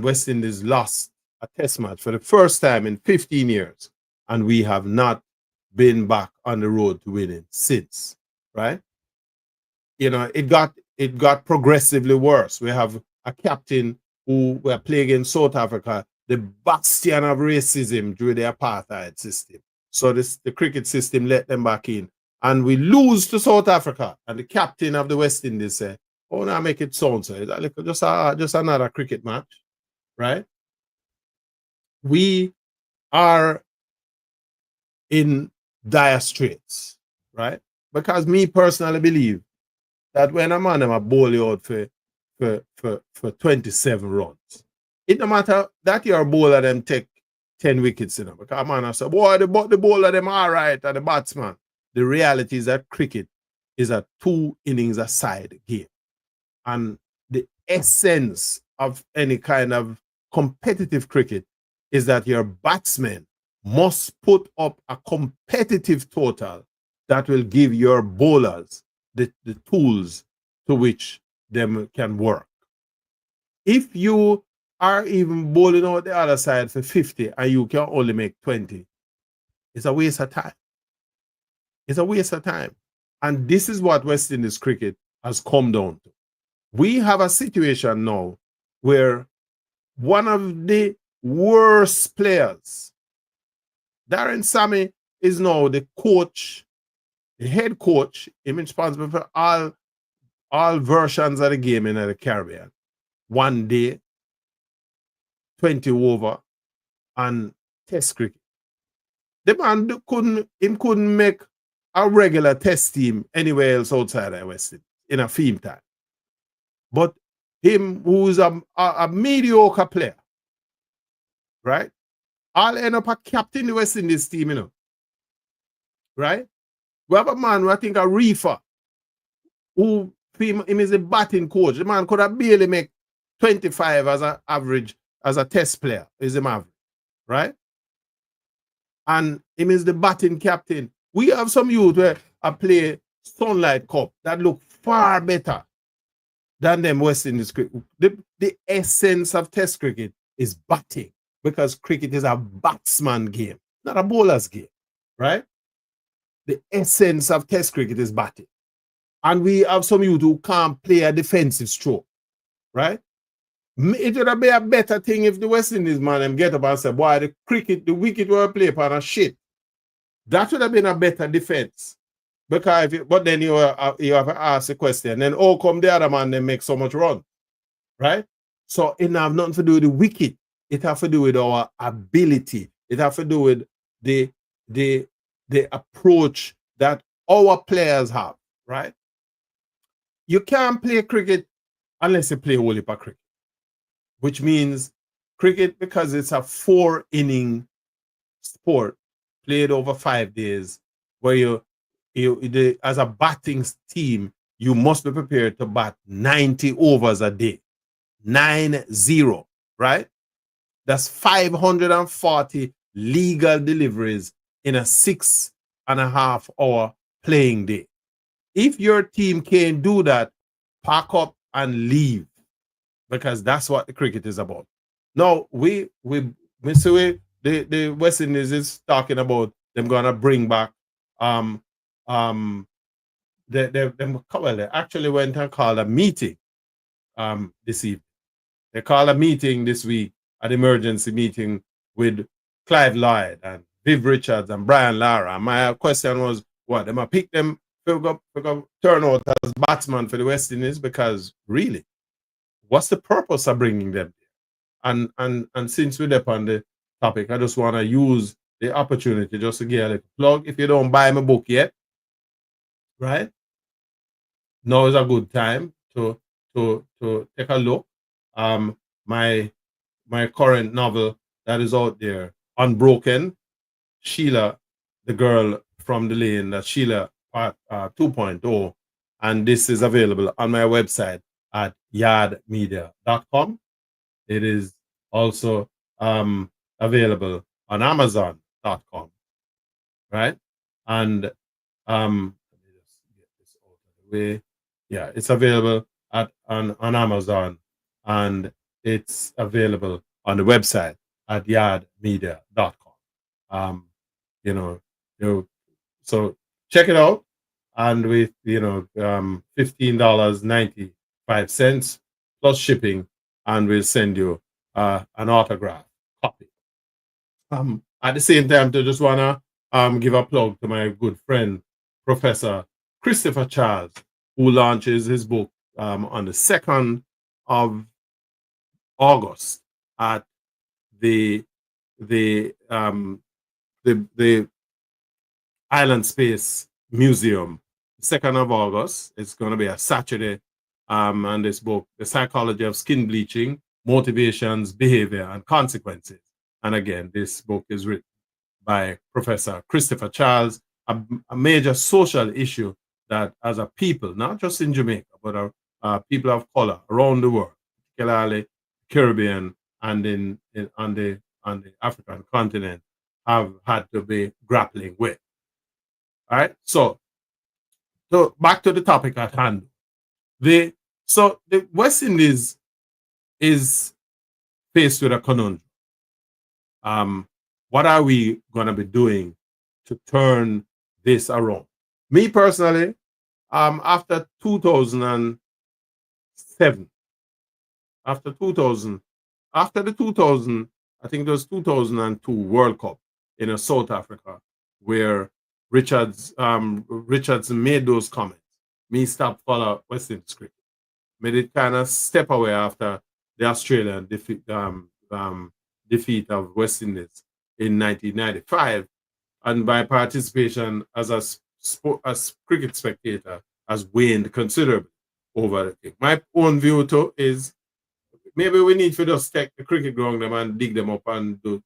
Speaker 1: West Indies lost a Test match for the first time in 15 years, and we have not been back on the road to winning since, right? It got progressively worse. We have a captain who were playing against South Africa, the bastion of racism during the apartheid system. So the cricket system let them back in. And we lose to South Africa. And the captain of the West Indies said, oh, now make it sound, so it's just another cricket match, right? We are in dire straits, right? Because me personally believe that when a man a bowl you out for 27 runs, it no matter that your bowler them take 10 wickets, because a man say, boy, the bowler them all right, and the batsman. The reality is that cricket is a 2 innings aside game. And the essence of any kind of competitive cricket is that your batsmen must put up a competitive total that will give your bowlers the tools to which them can work. If you are even bowling out the other side for 50 and you can only make 20, it's a waste of time. It's a waste of time. And this is what West Indies cricket has come down to. We have a situation now where one of the worst players, Darren Sammy, is now the coach, the head coach, him responsible for all versions of the game in the Caribbean. 1 day, 20 over, and Test cricket. The man couldn't make a regular Test team anywhere else outside of West Indies in a theme time. But him, who's a mediocre player, right? I'll end up a captain the West Indies team, right? We have a man who I think a reefer, who him is a batting coach. The man could have barely make 25 as an average, as a Test player, is him average, right? And him is the batting captain. We have some youth where I play Sunlight Cup that look far better than them West Indies cricket. The essence of Test cricket is batting, because cricket is a batsman game, not a bowler's game, right? The essence of Test cricket is batting. And we have some youth who can't play a defensive stroke, right? It would be a better thing if the West Indies man them get up and say, boy, the wicket we play upon a shit. That would have been a better defense Because but then you have to ask the question, then how come the other man then make so much run, right? So it have nothing to do with the wicket. It have to do with our ability. It have to do with the the the approach that our players have, right? You can't play cricket unless you play whole heap of cricket, which means cricket, because it's a 4 inning sport played over 5 days, where as a batting team, you must be prepared to bat 90 overs a day. 90, right? That's 540 legal deliveries in a 6.5 hour playing day. If your team can't do that, pack up and leave, because that's what the cricket is about. Now, the West Indies is talking about them gonna bring back um they actually went and called a meeting this evening. They called a meeting this week, an emergency meeting with Clive Lloyd and Viv Richards and Brian Lara. And my question was, what, they might pick them for turn out as batsman for the West Indies? Because really, what's the purpose of bringing them? And since we're up on the topic, I just want to use the opportunity just to get a little plug. If you don't buy my book yet, right? Now is a good time to take a look. My current novel that is out there, Unbroken, Sheila, the girl from the lane, that Sheila part 2.0, and this is available on my website at yardmedia.com. It is also available on Amazon.com, right? And let me just get this out of the way. Yeah, it's available on Amazon, and it's available on the website at yardmedia.com. You know, so check it out, and with $15.95 plus shipping, and we'll send you an autograph copy. At the same time, I just wanna give a plug to my good friend Professor Christopher Charles, who launches his book on the 2nd of August at the Island Space Museum. 2nd of August. It's going to be a Saturday. And this book, The Psychology of Skin Bleaching, Motivations, Behavior, and Consequences. And again, this book is written by Professor Christopher Charles, a major social issue that as a people, not just in Jamaica, but people of color around the world, particularly Caribbean and on the African continent, have had to be grappling with. All right. So back to the topic at hand. The West Indies is faced with a conundrum. What are we going to be doing to turn this around? Me personally, after 2007, after the 2000, I think it was 2002 World Cup in South Africa, where Richards made those comments. Me stop follow West Indies cricket. Made it kind of step away after the Australian defeat of West Indies in 1995, and my participation as a cricket spectator has waned considerably over the thing. My own view too is maybe we need to just take the cricket ground them and dig them up and do,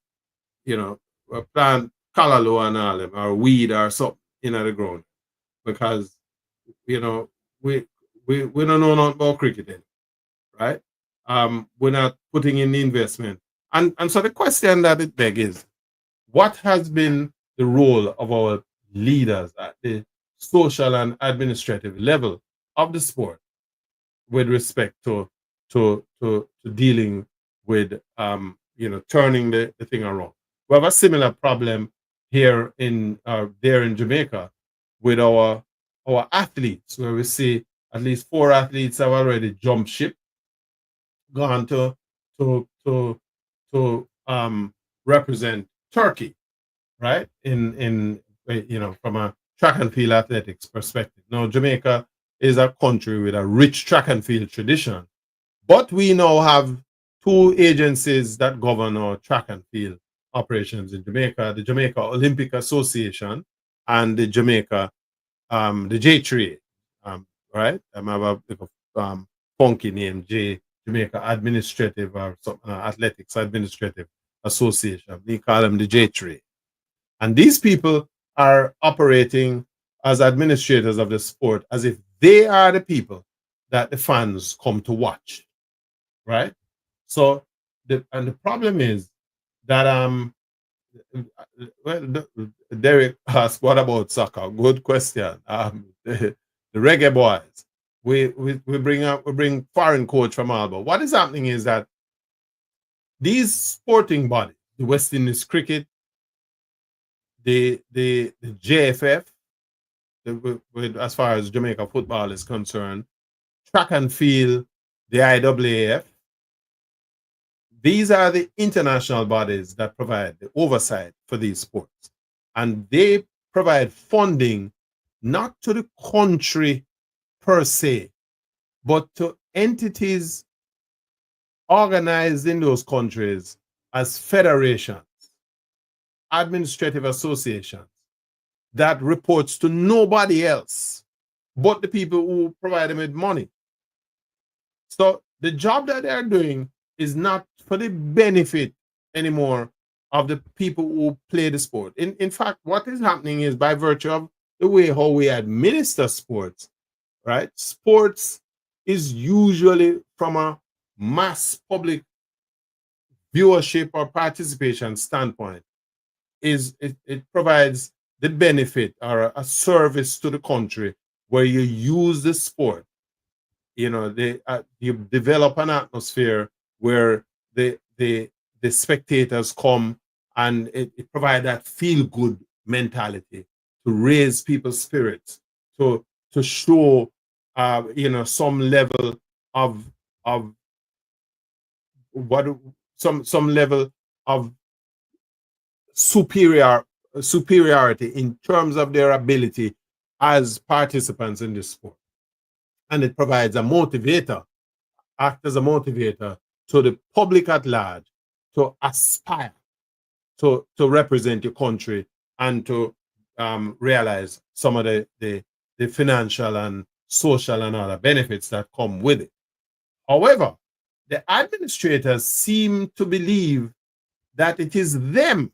Speaker 1: plant callaloo and all them, or weed or something in the ground, because we don't know nothing about cricket anymore, right? We're not putting in the investment, and so the question that it begs is, what has been the role of our leaders at the social and administrative level of the sport with respect to dealing with turning the thing around? We have a similar problem here in Jamaica with our athletes, where we see at least 4 athletes have already jumped ship, gone to represent Turkey, right? In from a track and field athletics perspective. Now, Jamaica is a country with a rich track and field tradition, but we now have two agencies that govern our track and field operations in Jamaica: the Jamaica Olympic Association and the the JAAA, right? I have a funky name, Jamaica Administrative or Athletics Administrative Association. We call them the JAAA. And these people are operating as administrators of the sport as if they are the people that the fans come to watch, right? So, the problem is that well, Derek asked, "What about soccer?" Good question. The reggae boys, we bring foreign coach from Alba. What is happening is that these sporting bodies, the West Indies cricket, the JFF, as far as Jamaica football is concerned, track and field, the IAAF. These are the international bodies that provide the oversight for these sports. And they provide funding not to the country per se, but to entities organized in those countries as federations, administrative associations that reports to nobody else but the people who provide them with money. So the job that they're doing is not for the benefit anymore of the people who play the sport. In fact, what is happening is by virtue of the way how we administer sports, right? Sports is usually from a mass public viewership or participation standpoint, it provides the benefit or a service to the country where you use the sport. You know, you develop an atmosphere where the spectators come, and it provides that feel good mentality to raise people's spirits, to show some level of what some level of superiority in terms of their ability as participants in this sport. And it provides a motivator, act as a motivator to the public at large to aspire to represent your country and to realize some of the financial and social and other benefits that come with it. However, the administrators seem to believe that it is them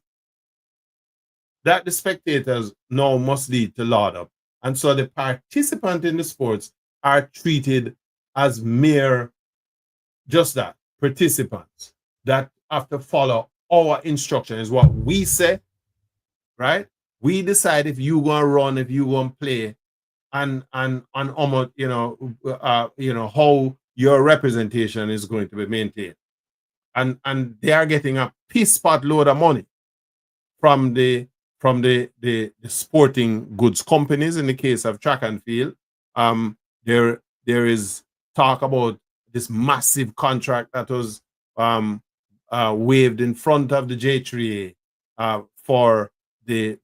Speaker 1: that the spectators now must lead to laud up. And so the participants in the sports are treated as mere, just that, participants that have to follow our instruction, is what we say, right? We decide if you gonna run, if you gonna play, and almost, how your representation is going to be maintained. And they are getting a piss pot load of money from the sporting goods companies. In the case of track and field, there is talk about this massive contract that was waived in front of the JAAA for the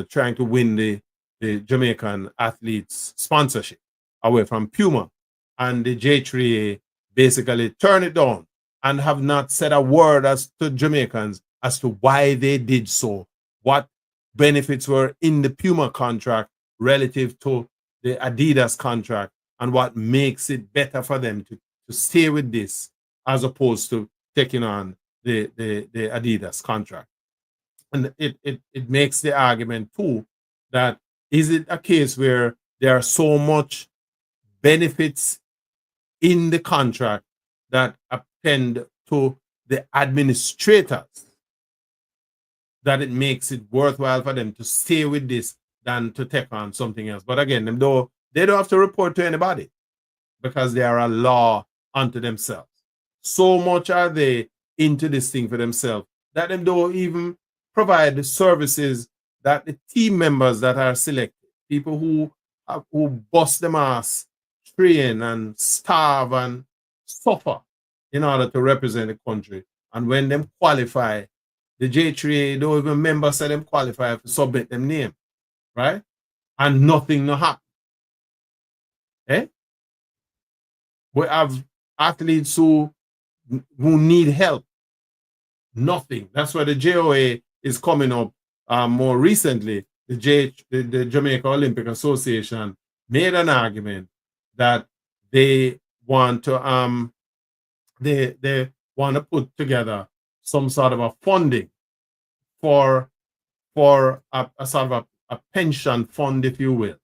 Speaker 1: trying to win the Jamaican athletes sponsorship away from Puma, and the JAAA basically turned it down and have not said a word as to Jamaicans as to why they did so, what benefits were in the Puma contract relative to the Adidas contract, and what makes it better for them to stay with this as opposed to taking on the Adidas contract. And it makes the argument too that is it a case where there are so much benefits in the contract that append to the administrators that it makes it worthwhile for them to stay with this than to take on something else. But again, they don't have to report to anybody because they are a law unto themselves. So much are they into this thing for themselves that they don't even provide the services that the team members that are selected, people who bust them ass, train and starve and suffer in order to represent the country. And when them qualify, the JAAA don't even members say them qualify to submit them name, right? and nothing no happen. Eh? We have athletes who need help. Nothing. That's why the JAAA is coming up more recently. The Jamaica Olympic Association made an argument that they want to they want to put together some sort of a funding for a sort of a pension fund, if you will,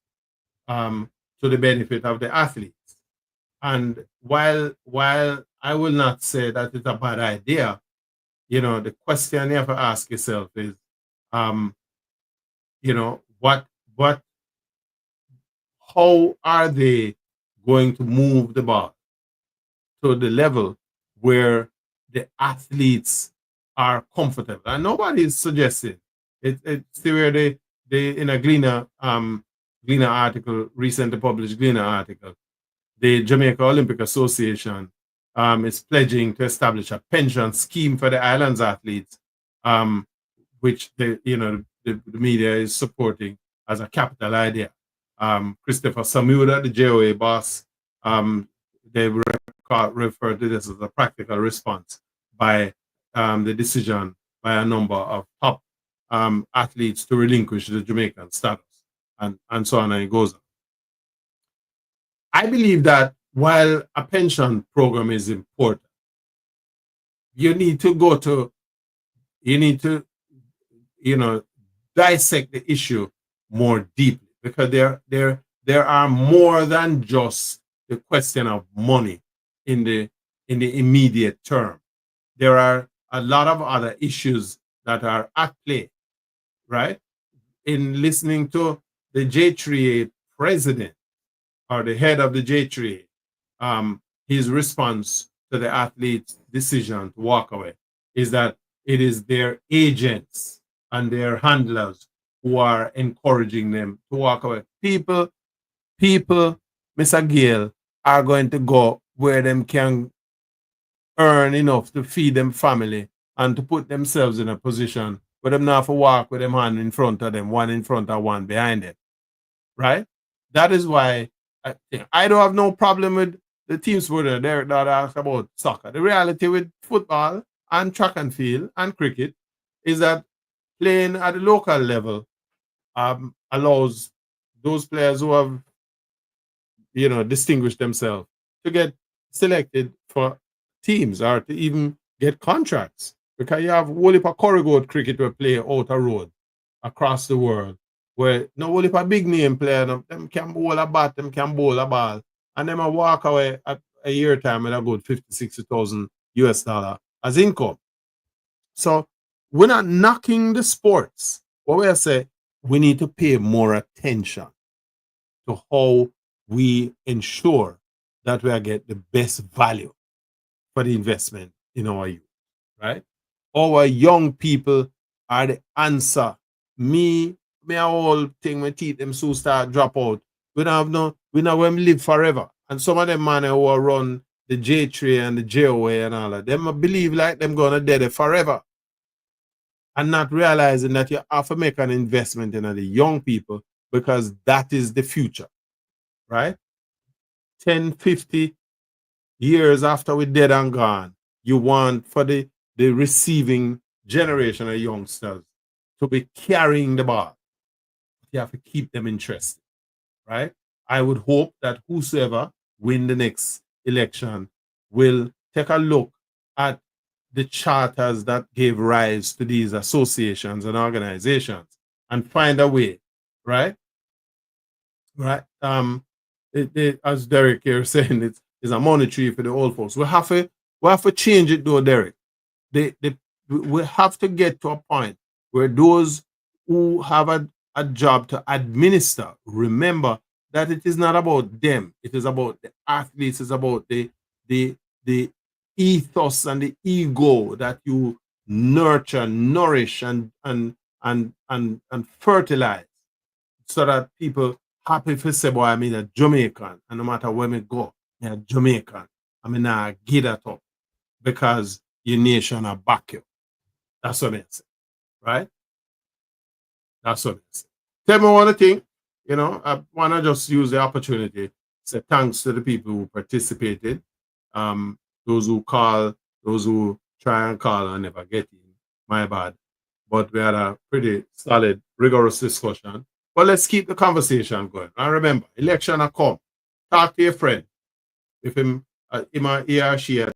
Speaker 1: to the benefit of the athletes. And while I will not say that it's a bad idea, you know, the question you have to ask yourself is, you know, how are they going to move the ball to the level where the athletes are comfortable? And nobody is suggesting it's where they in a Gleaner article, recently published Gleaner article, the Jamaica Olympic Association is pledging to establish a pension scheme for the islands athletes, which the media is supporting as a capital idea. Christopher Samuda, the JAAA boss, they refer to this as a practical response by the decision by a number of top athletes to relinquish the Jamaican status, and so on, and it goes on. I believe that while a pension program is important, you need to dissect the issue more deeply, because there are more than just the question of money in the immediate term. There are a lot of other issues that are at play, right? In listening to the JAAA president, or the head of the JAAA, his response to the athlete's decision to walk away is that it is their agents and their handlers who are encouraging them to walk away. People, Mr. Gale, are going to go where them can earn enough to feed them family and to put themselves in a position where them not have to walk with them hand in front of them, one in front of one behind them, right? That is why I don't have no problem with the team sport that asked about soccer. The reality with football and track and field and cricket is that playing at the local level allows those players who have, distinguished themselves to get selected for teams or to even get contracts. Because you have whole heap of corridor cricket will play out a road across the world, where no whole heap of big name player, them can bowl a bat, them can bowl a ball, and them a walk away at a year time with a good 50,000-60,000 US dollar as income. So we're not knocking the sports. What we say, we need to pay more attention to how we ensure that we get the best value for the investment in our youth, right? Our young people are the answer. Me a whole thing, my teeth them soon start drop out. We not when we live forever. And some of them man who are run the JAAA and the JAAA and all of them believe like them gonna dead forever. And not realizing that you have to make an investment in the young people, because that is the future, right? 10, 50 years after we're dead and gone, you want for the receiving generation of youngsters to be carrying the ball. You have to keep them interested, right? I would hope that whosoever win the next election will take a look at the charters that gave rise to these associations and organizations and find a way, right? Right. As Derek here is saying, it's a money tree for the old folks. We have to change it though, Derek. We have to get to a point where those who have a job to administer remember that it is not about them. It is about the athletes. It's about the ethos and the ego that you nurture, nourish, and fertilize, so that people happy to say, boy, I'm a Jamaican, and no matter where me go, I'm a Jamaican. I mean, I get that up because your nation are back you. That's what I say, right? That's what I say. Tell me one thing. you know, I want to just use the opportunity to say thanks to the people who participated, those who call, those who try and call and never get in. My bad. But we had a pretty solid, rigorous discussion. But let's keep the conversation going. And remember, election are come. Talk to your friend. If he or she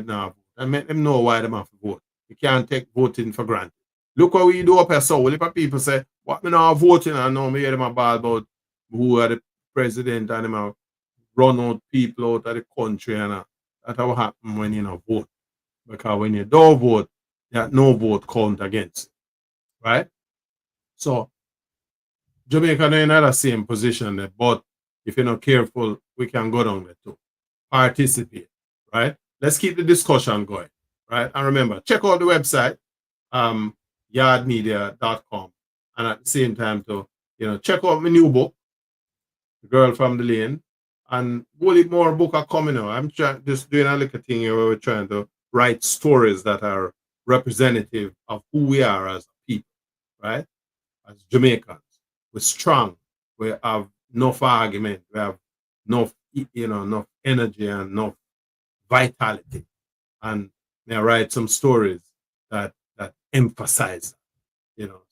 Speaker 1: now and make them know why they have to vote. You can't take voting for granted. Look what we do up here. So if people say, what me now voting, and now me hear them about who are the president and them have run out people out of the country, and that's what happen when you don't vote. Because when you don't vote, that no vote count against, right? So Jamaica are in the same position there, but if you're not careful, we can go down there too. Participate, right? Let's keep the discussion going, right? And remember, check out the website, yardmedia.com, and at the same time to check out my new book, The Girl from the Lane, and more book are coming out. I'm just doing a little thing here where we're trying to write stories that are representative of who we are as a people, right? As Jamaicans, we're strong. We have enough argument. We have enough, enough energy and enough vitality. And may I write some stories that emphasize,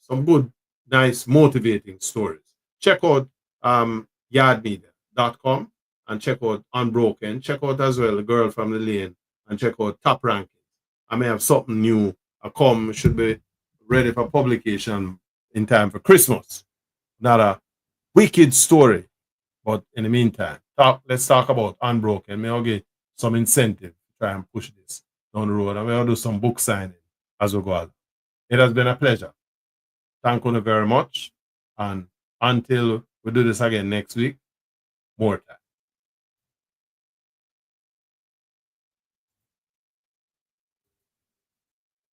Speaker 1: some good, nice, motivating stories. Check out yardmedia.com and check out Unbroken. Check out as well The Girl from the Lane and check out Top Ranking. I may have something new come, should be ready for publication in time for Christmas. Not a wicked story, but in the meantime, let's talk about Unbroken. May I get some incentive to try and push this down the road. And we'll do some book signing as we go on. It has been a pleasure. Thank you very much. And until we do this again next week, more time.